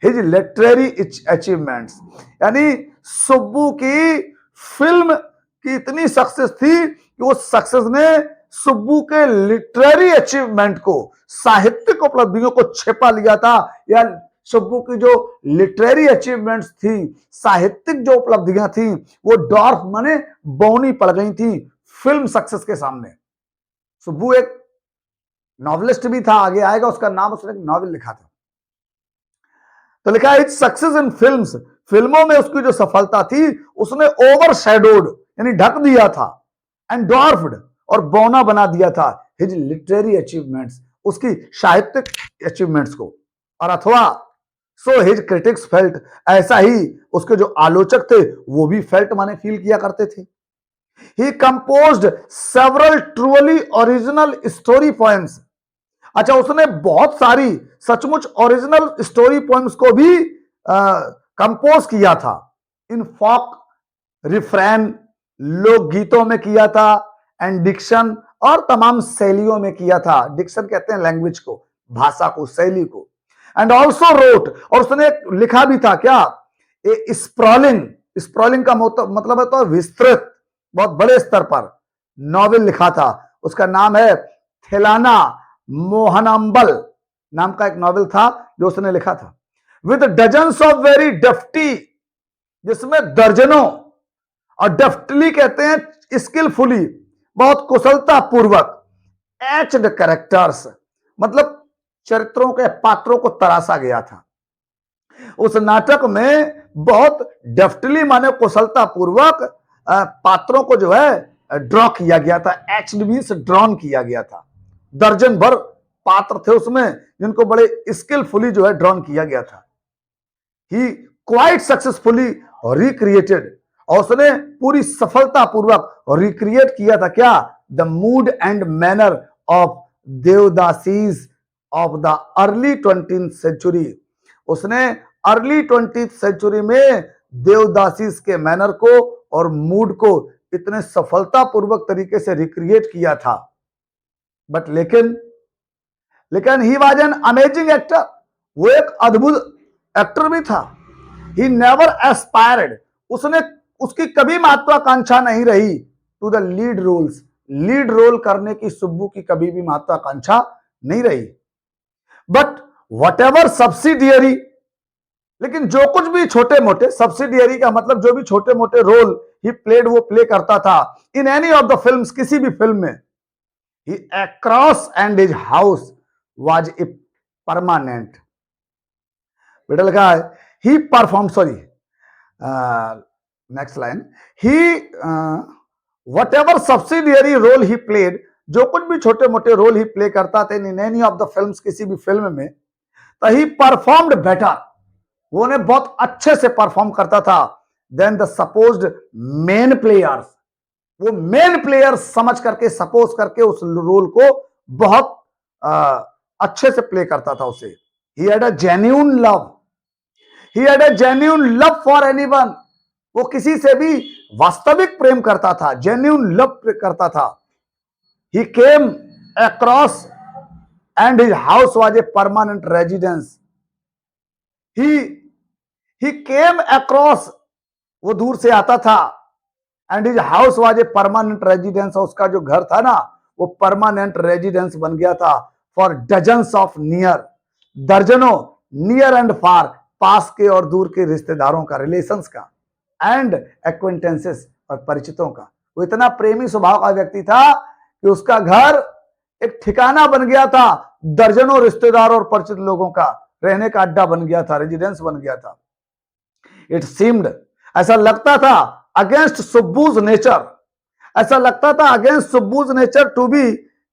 हिज लिटरेरी अचीवमेंट्स, यानी सुब्बू की फिल्म की इतनी सक्सेस थी कि वो सक्सेस ने सुब्बू के लिटरेरी अचीवमेंट को, साहित्यिक उपलब्धियों को छिपा लिया था, या सुब्बू की जो लिटरेरी अचीवमेंट्स थी, साहित्यिक जो उपलब्धियां थी, वो डॉर्फ माने बौनी पड़ गई थी फिल्म सक्सेस के सामने। सुब्बू एक नॉवलिस्ट भी था, आगे आएगा उसका नाम, उसने एक नॉवेल लिखा था, तो लिखा है सक्सेस इन फिल्म्स, फिल्मों में उसकी जो सफलता थी उसने ओवर शैडोड यानी ढक दिया था, एंड डॉर्फ्ड और बौना बना दिया था, हिज लिटरेरी अचीवमेंट्स, उसकी साहित्यिक अचीवमेंट्स को, और अथवा सो हिज क्रिटिक्स फेल्ट, ऐसा ही उसके जो आलोचक थे वो भी फेल्ट माने फील किया करते थे। He composed several truly original story poems, अच्छा उसने बहुत सारी सचमुच ओरिजिनल स्टोरी पोएम्स को भी कंपोज किया था, इन फॉक, रिफ्रेन, लोकगीतों में किया था, एंड डिक्शन, और तमाम शैलियों में किया था, डिक्शन कहते हैं लैंग्वेज को, भाषा को, शैली को, एंड ऑल्सो रोट, और उसने लिखा भी था क्या, ए स्प्रॉलिंग, स्प्रॉलिंग का मतलब है तो विस्तृत, बहुत बड़े स्तर पर नॉवेल लिखा था, उसका नाम है थेलाना मोहनाम्बल नाम का एक नॉवेल था जो उसने लिखा था, विद डजन्स ऑफ वेरी डेफ्टी, जिसमें दर्जनों, और डेफ्टली कहते हैं स्किलफुली, बहुत कुशलता पूर्वक, एच्ड कैरेक्टर्स, मतलब चरित्रों के पात्रों को तराशा गया था। उस नाटक में बहुत डेफ्टली माने कुशलता पूर्वक पात्रों को जो है ड्रॉ किया गया था, एच्ड मींस ड्रॉन किया गया था, दर्जन भर पात्र थे उसमें जिनको बड़े स्किलफुली जो है ड्रॉन किया गया था। ही क्वाइट सक्सेसफुली रिक्रिएटेड, और उसने पूरी सफलता पूर्वक रिक्रिएट किया था क्या, the mood and manner of devadasis of the early 20th century, उसने अर्ली 20th सेंचुरी में देवदासीज के मैनर को और मूड को इतने सफलता पूर्वक तरीके से रिक्रिएट किया था। बट लेकिन he was an amazing actor, वो एक अद्भुत एक्टर भी था। ही नेवर एस्पायर्ड, उसने, उसकी कभी महत्वाकांक्षा नहीं रही to the lead roles, lead role करने की सुब्बू की कभी भी महत्वाकांक्षा नहीं रही। बट वट एवर सब्सिडियरी, लेकिन जो कुछ भी छोटे मोटे, सब्सिडियरी का मतलब जो भी छोटे मोटे रोल ही प्लेड वो प्ले करता था in any of the films, किसी भी फिल्म में, he across and his house was a permanent. बेटा लिखा है he perform, sorry next line, he whatever subsidiary role he played, जो कुछ भी छोटे मोटे रोल ही प्ले करता था in any of the films, किसी भी फिल्म में, तो ही परफॉर्म्ड बेटर, वो ने बहुत अच्छे से परफॉर्म करता था than the supposed main players, वो मेन प्लेयर्स समझ करके, सपोज करके उस रोल को बहुत अच्छे से प्ले करता था उसे। He had a genuine love, he had a genuine love for anyone, वो किसी से भी वास्तविक प्रेम करता था, जेन्युइन लव करता था। He came across and his house was a permanent residence. He came across, वो दूर से आता था, and his house was a permanent residence, उसका जो घर था ना वो परमानेंट रेजिडेंस बन गया था फॉर डजन्स ऑफ नियर, दर्जनों, नियर एंड फार, पास के और दूर के रिश्तेदारों का, रिलेशंस का, एंड एक्वेंटेंसेस, और परिचितों का। वो इतना प्रेमी स्वभाव का व्यक्ति था कि उसका घर एक ठिकाना बन गया था, दर्जनों रिश्तेदार और परिचित लोगों का रहने का अड्डा बन गया था, रेजिडेंस बन गया था। इट सीम्ड, ऐसा लगता था, अगेंस्ट सुब्बूज नेचर, ऐसा लगता था against Subbu's nature to be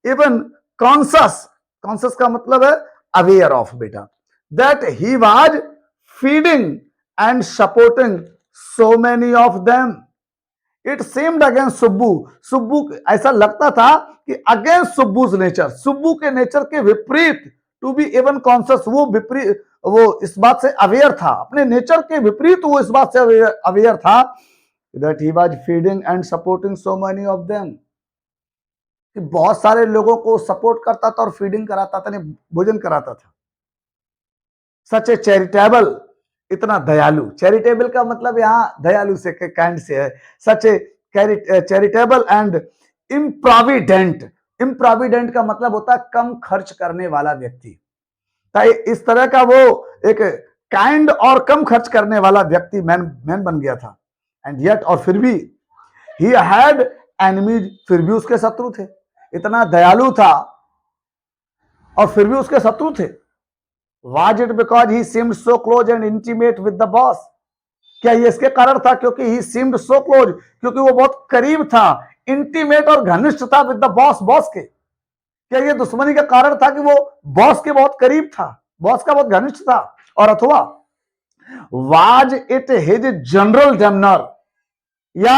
even conscious, conscious का मतलब है अवेयर ऑफ, बेटा, that he was feeding and supporting so many of them. It seemed against Subbu, Subbu, ऐसा लगता था कि अगेंस्ट सुब्बूज नेचर, सुब्बू के नेचर के विपरीत, टू बी इवन कॉन्सियस, वो विपरीत, वो इस बात से अवेयर था, अपने नेचर के विपरीत वो इस बात से अवेयर था that he was feeding and supporting so many of them, कि बहुत सारे लोगों को सपोर्ट करता था और फीडिंग कराता था, नहीं भोजन कराता था। सच ए चैरिटेबल, इतना दयालु, चैरिटेबल का मतलब यहां दयालु से, काइंड से है। सच ए चैरिटेबल एंड इम्प्रोविडेंट, इम्प्रोविडेंट का मतलब होता है कम खर्च करने वाला व्यक्ति, इस तरह का वो एक काइंड और कम खर्च करने वाला व्यक्ति मैन बन गया था। एंड येट, और फिर भी, ही हैड एनिमीज, फिर भी उसके शत्रु थे, इतना दयालु था और फिर भी उसके शत्रु थे। Was it because he seemed so close and intimate with the boss, क्या ये इसके कारण था क्योंकि ही सीम्ड सो क्लोज, क्योंकि वो बहुत करीब था, इंटीमेट और घनिष्ठ था विद द बॉस, बॉस के, क्या ये दुश्मनी का कारण था कि वो बॉस के बहुत करीब था, बॉस का बहुत घनिष्ठ था, और अथवा वाज इट हिज जनरल डेमनर, या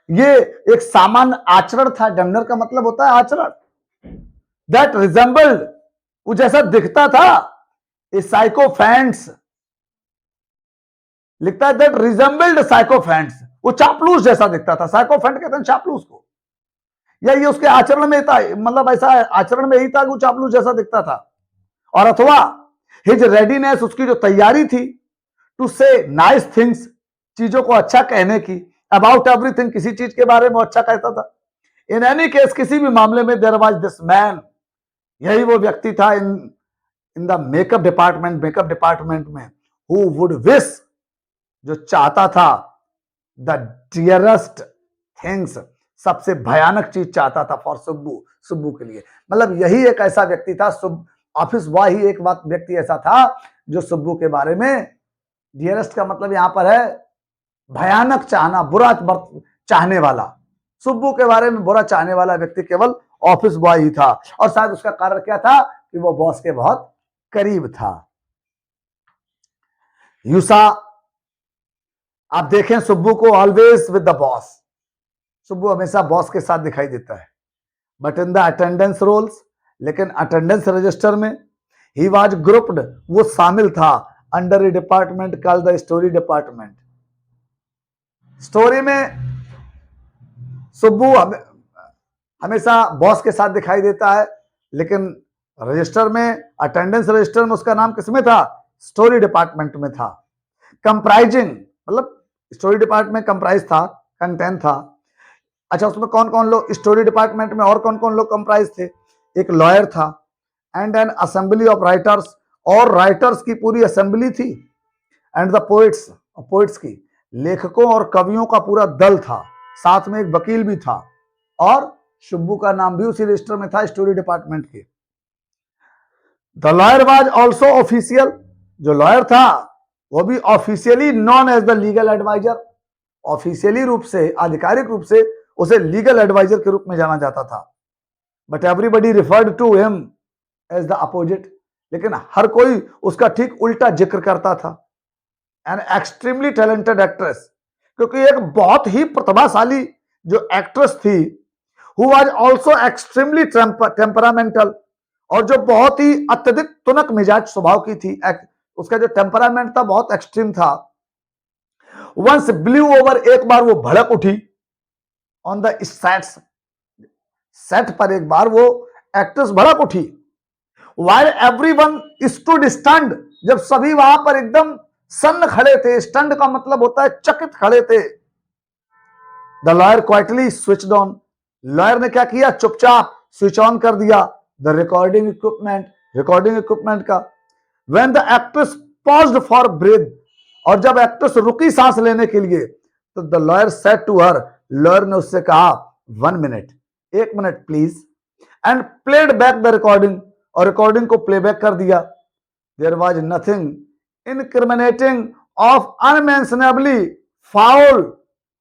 ये एक सामान्य आचरण था, डेमनर का मतलब होता है आचरण, दैट रिजेंबल्ड, वो जैसा दिखता था, ए साइकोफेंट्स, लिखता है दैट रिजेंबल्ड साइकोफेंट्स, वो चापलूस जैसा दिखता था, साइकोफेंट कहते हैं चापलूस को, या ये उसके आचरण में था, मतलब ऐसा आचरण में ही था कि वो चापलूस जैसा दिखता था, और अथवा हिज रेडीनेस, उसकी जो तैयारी थी, टू से नाइस थिंग्स, चीजों को अच्छा कहने की, अबाउट एवरीथिंग, किसी चीज के बारे में अच्छा कहता था। इन एनी केस, किसी भी मामले में, देयर वाज दिस मैन, यही वो व्यक्ति था इन द मेकअप डिपार्टमेंट में, हु वुड विश, जो चाहता था, द डियरेस्ट थिंग्स, सबसे भयानक चीज चाहता था फॉर सुब्बू के लिए, मतलब यही एक ऐसा व्यक्ति था, ऑफिस बॉय ही एक व्यक्ति ऐसा था जो सुब्बू के बारे में, डियरेस्ट का मतलब यहां पर है भयानक चाहना, बुरा चाहने वाला, सुब्बू के बारे में बुरा चाहने वाला व्यक्ति केवल ऑफिस बॉय ही था, और शायद उसका कारण क्या था कि वो बॉस के बहुत करीब था। यूसा, आप देखें सुब्बू को always with the boss, Subbu हमेशा बॉस के साथ दिखाई देता है, but in the attendance rolls, लेकिन अटेंडेंस रजिस्टर में, ही वाज ग्रुप्ड, वो शामिल था under a department called the story department. Story में सुब्बू हमेशा बॉस के साथ दिखाई देता है, लेकिन रजिस्टर में, अटेंडेंस रजिस्टर में उसका नाम किसमें था, स्टोरी डिपार्टमेंट में था। कंप्राइजिंग, मतलब स्टोरी डिपार्टमेंट कंप्राइज था, कंटेंट था। अच्छा, उसमें कौन कौन लोग स्टोरी डिपार्टमेंट में, और कौन कौन लोग कंप्राइज थे, एक लॉयर था, and N assembly of writers, और राइटर्स की पूरी असेंबली थी, एंड द पोइट्स, पोइट्स की, लेखकों और कवियों का पूरा दल था, साथ में एक वकील भी था, और शुब्बू का नाम भी उसी रजिस्टर में था स्टोरी डिपार्टमेंट के। The lawyer was also official, जो लॉयर था वो भी officially known as the legal adviser, officially रूप से, आधिकारिक रूप से उसे लीगल एडवाइजर के रूप में जाना जाता था। But everybody referred to him as the opposite, लेकिन हर कोई उसका ठीक उल्टा जिक्र करता था। एन एक्सट्रीमली टैलेंटेड एक्ट्रेस, क्योंकि एक बहुत ही प्रतिभाशाली जो एक्ट्रेस थी, who was also extremely temperamental, और जो बहुत ही अत्यधिक तुनक मिजाज स्वभाव की थी, उसका जो टेम्परामेंट था बहुत एक्सट्रीम था। वंस ब्लू ओवर, एक बार वो भड़क उठी, ऑन द सेट्स, सेट पर एक बार वो एक्ट्रेस भड़क उठी। व्हाइल एवरीवन स्टूड स्टंड, जब सभी वहां पर एकदम सन्न खड़े थे, स्टंड का मतलब होता है चकित खड़े थे। The lawyer quietly switched on, lawyer ने क्या किया, चुपचाप स्विच ऑन कर दिया the recording equipment, recording equipment का। When the actress paused for breath, और जब एक्ट्रेस रुकी सांस लेने के लिए, तो the lawyer said to her, lawyer ने उससे कहा 1 minute, 1 minute please, and played back the recording, और रिकॉर्डिंग को प्लेबैक कर दिया। There was nothing incriminating of unmentionably foul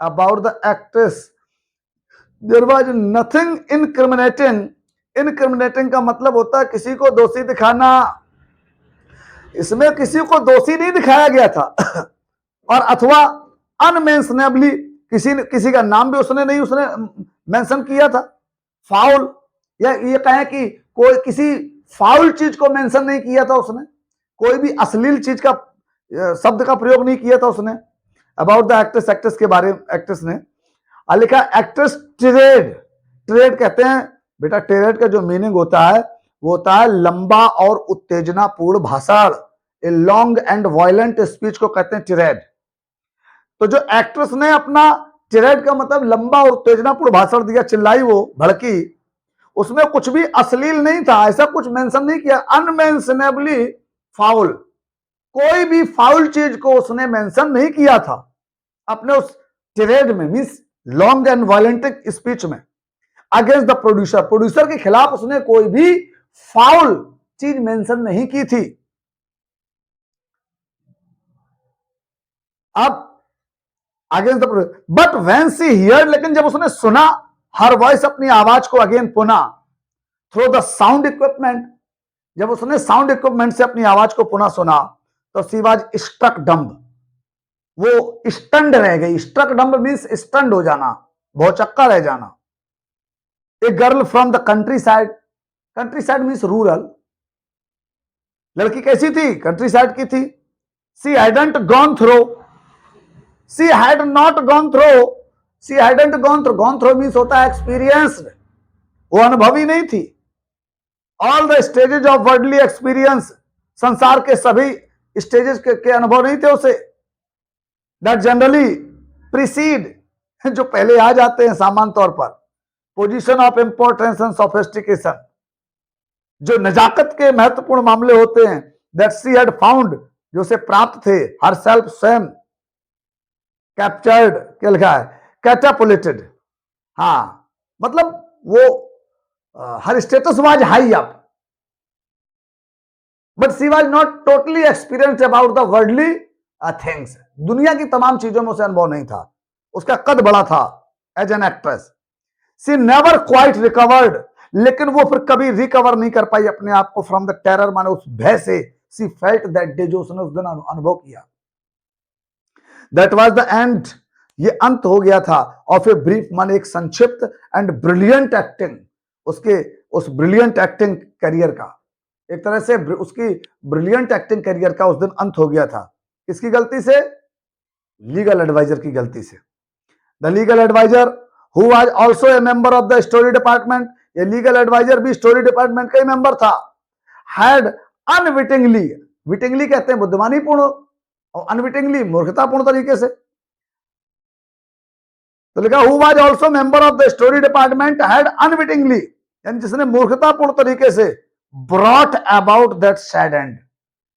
about the actress. There was nothing incriminating, incriminating का मतलब होता है किसी को दोषी दिखाना, इसमें किसी को दोषी नहीं दिखाया गया था और अथवा अनमेंशनेबली, किसी का नाम भी उसने मेंशन किया था। फाउल, या ये कहें कि कोई किसी फाउल चीज को मेंशन नहीं किया था उसने, कोई भी अश्लील चीज का शब्द का प्रयोग नहीं किया था उसने। अबाउट द एक्ट्रेस, एक्ट्रेस के बारे में एक्ट्रेस ने लिखा, एक्ट्रेस टिरेड, टिरेड कहते हैं बेटा, टिरेड का जो मीनिंग होता है वो होता है लंबा और उत्तेजनापूर्ण भाषण, a long and violent speech को कहते हैं टिरेड। तो जो एक्ट्रेस ने अपना, टिरेड का मतलब लंबा और उत्तेजनापूर्ण भाषण दिया, चिल्लाई, वो भड़की, उसमें कुछ भी अश्लील नहीं था, ऐसा कुछ मेंशन नहीं किया। अनमेंशनेबली फाउल, कोई भी फाउल चीज को उसने मेंशन नहीं किया था अपने उस टिरेड में, means long and violent speech में, अगेंस्ट द प्रोड्यूसर, प्रोड्यूसर के खिलाफ उसने कोई भी फाउल चीज मेंशन नहीं की थी। अब against the, but when she heard, लेकिन जब उसने सुना, हर वॉइस, अपनी आवाज को अगेन पुनः, थ्रू द साउंड इक्विपमेंट, जब उसने साउंड इक्विपमेंट से अपनी आवाज को पुनः सुना, तो शी वाज स्ट्रक डम्ब, वो स्टंड रह गई। स्ट्रक डम्ब मींस स्टंड हो जाना, भौचक्का रह जाना। A girl from the countryside, countryside means rural, लड़की कैसी थी, कंट्री साइड की थी। She hadn't gone through, she had not gone through, she hadn't gone through, gone through means होता है एक्सपीरियंस्ड, वो अनुभवी नहीं थी। All the stages of worldly experience, संसार के सभी स्टेजेस के अनुभव नहीं थे उसे। दैट जनरली प्रीसीड, जो पहले आ जाते हैं सामान्य तौर पर। Position of importance and sophistication, जो नजाकत के महत्वपूर्ण मामले होते हैं। दैट शी हैड फाउंड, जो से प्राप्त थे। हर सेल्फ, स्वयं। कैप्चर्ड, क्या लिखा है, कैटापुलेटेड, हाँ मतलब वो her status was high up, but she was not totally experienced about the worldly things. दुनिया की तमाम चीजों में उसे अनुभव नहीं था, उसका कद बड़ा था as an actress. She never quite recovered, लेकिन वो फिर कभी रिकवर नहीं कर पाई अपने आप को फ्रॉम द टेरर, माने उस भय से। शी फेल्ट दैट डे, जो उसने उस दिन अनुभव किया। दैट वाज द एंड, ये अंत हो गया था। ऑफ ए ब्रीफ, माने एक संक्षिप्त एंड ब्रिलियंट एक्टिंग, उसके उस ब्रिलियंट एक्टिंग करियर का, एक तरह से उसकी ब्रिलियंट एक्टिंग करियर का उस दिन अंत हो गया था। किसकी गलती से? लीगल एडवाइजर की गलती से। The legal adviser who was also a member of the story department, ये लीगल एडवाइजर भी स्टोरी डिपार्टमेंट का ही मेंबर था। हैड अनविटिंगली, विटिंगली कहते हैं बुद्धिमानी पूर्ण, और अनविटिंगली मूर्खतापूर्ण तरीके से। तो लिखा who was also member of the story department had unwittingly, यानी जिसने मूर्खतापूर्ण तरीके से brought about that sad and,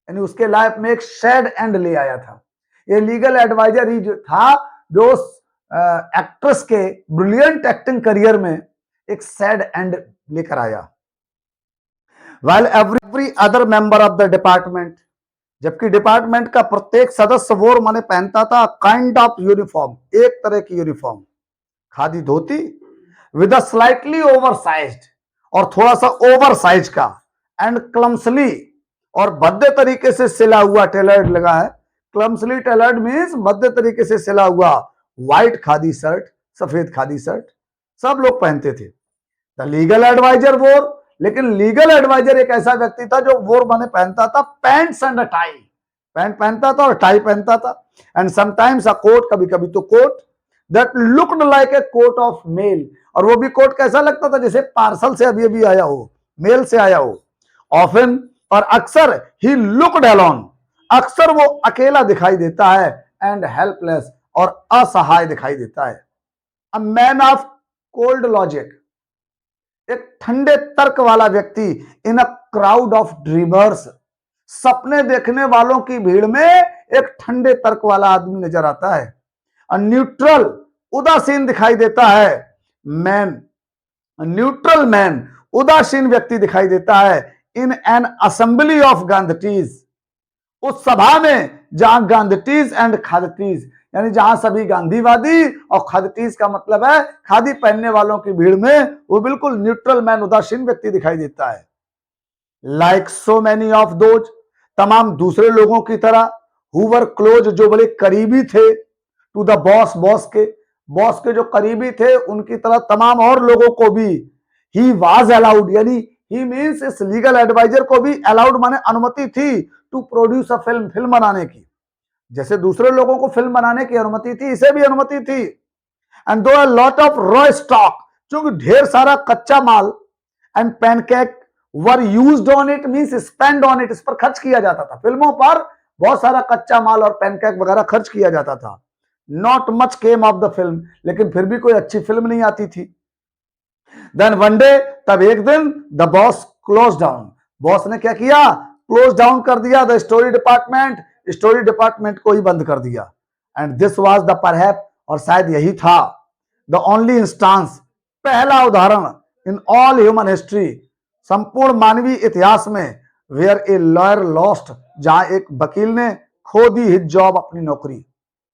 यानी उसके लाइफ में एक सैड एंड ले आया था। ये लीगल एडवाइजर ही जो था, जो एक्ट्रेस के ब्रिलियंट एक्टिंग करियर में एक सैड एंड लेकर आया। While every other member of the department, जबकि डिपार्टमेंट का प्रत्येक सदस्य वो माने पहनता था काइंड ऑफ यूनिफॉर्म, एक तरह की uniform, khadi dhoti with a slightly oversized, और थोड़ा सा ओवर साइज का, एंड क्लम्सली, और भद्दे तरीके से सिला हुआ, टेलर्ड लगा है, क्लम्सली टेलर्ड मीन्स भद्दे तरीके से सिला हुआ व्हाइट खादी शर्ट, सफेद खादी शर्ट सब लोग पहनते थे। द लीगल एडवाइजर वोर, लेकिन लीगल एडवाइजर एक ऐसा व्यक्ति था जो वोर माने पहनता था पैंट्स एंड टाई, पैंट पहनता था और टाई पहनता था, एंड समटाइम्स अ कोट, कभी कभी तो coat, that looked like a coat of mail, और वो भी कोट कैसा लगता था जैसे पार्सल से अभी अभी आया हो, मेल से आया हो। ऑफन, और अक्सर ही लुक्ड अलोन, अक्सर वो अकेला दिखाई देता है, एंड हेल्पलेस, और असहाय दिखाई देता है। A man of cold logic, एक ठंडे तर्क वाला व्यक्ति, इन अ क्राउड ऑफ ड्रीमर्स, सपने देखने वालों की भीड़ में एक ठंडे तर्क वाला आदमी नजर आता है। अ न्यूट्रल, उदासीन दिखाई देता है, मैन, न्यूट्रल मैन, उदासीन व्यक्ति दिखाई देता है, in an assembly of Gandhi's, उस सभा में जहां गांधीज एंड खादीज, यानी जहां सभी गांधीवादी और खादीज का मतलब है खादी पहनने वालों की भीड़ में वो बिल्कुल न्यूट्रल मैन, उदासीन व्यक्ति दिखाई देता है। Like so many of those, तमाम दूसरे लोगों की तरह, हु वर क्लोज, जो बड़े करीबी थे, टू द बॉस, बॉस के जो करीबी थे उनकी तरह तमाम और लोगों को भी, ही वाज अलाउड, यानी ही मीन्स इस लीगल एडवाइजर को भी अलाउड माने अनुमति थी, to produce a film, film बनाने की, जैसे दूसरे लोगों को फिल्म बनाने की अनुमति थी, इसे भी अनुमति थी। And though a lot of raw stock, क्योंकि ढेर सारा कच्चा माल, and pancake were used on it, means spend on it, इस पर खर्च किया जाता था, फिल्मों पर बहुत सारा कच्चा माल और पैनकेक वगैरह खर्च किया जाता था। Not much came of the film, लेकिन फिर भी कोई अच्छी फिल्म नहीं आती थी। देन वन डे, तब एक दिन, the boss close down, boss ने क्या किया, क्लोज डाउन कर दिया the story department, story department को ही बंद कर दिया। And this was the perhaps, और शायद यही था, द ओनली इंस्टांस, पहला उदाहरण, इन ऑल ह्यूमन हिस्ट्री, संपूर्ण मानवीय इतिहास में, वेयर ए लॉयर लॉस्ट, जहां एक वकील ने खो दी हिज जॉब, अपनी नौकरी।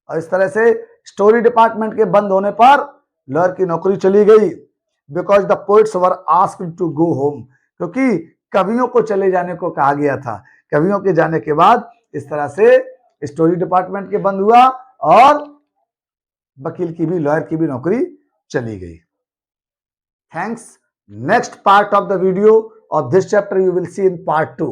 और इस तरह से स्टोरी डिपार्टमेंट के बंद होने पर लॉयर की नौकरी चली गई, because the poets were asked to go home, क्योंकि कवियों को चले जाने को कहा गया था। कवियों के जाने के बाद इस तरह से स्टोरी डिपार्टमेंट के बंद हुआ और वकील की भी, लॉयर की भी नौकरी चली गई। Thanks. Next part of the video of this chapter you will see in part 2.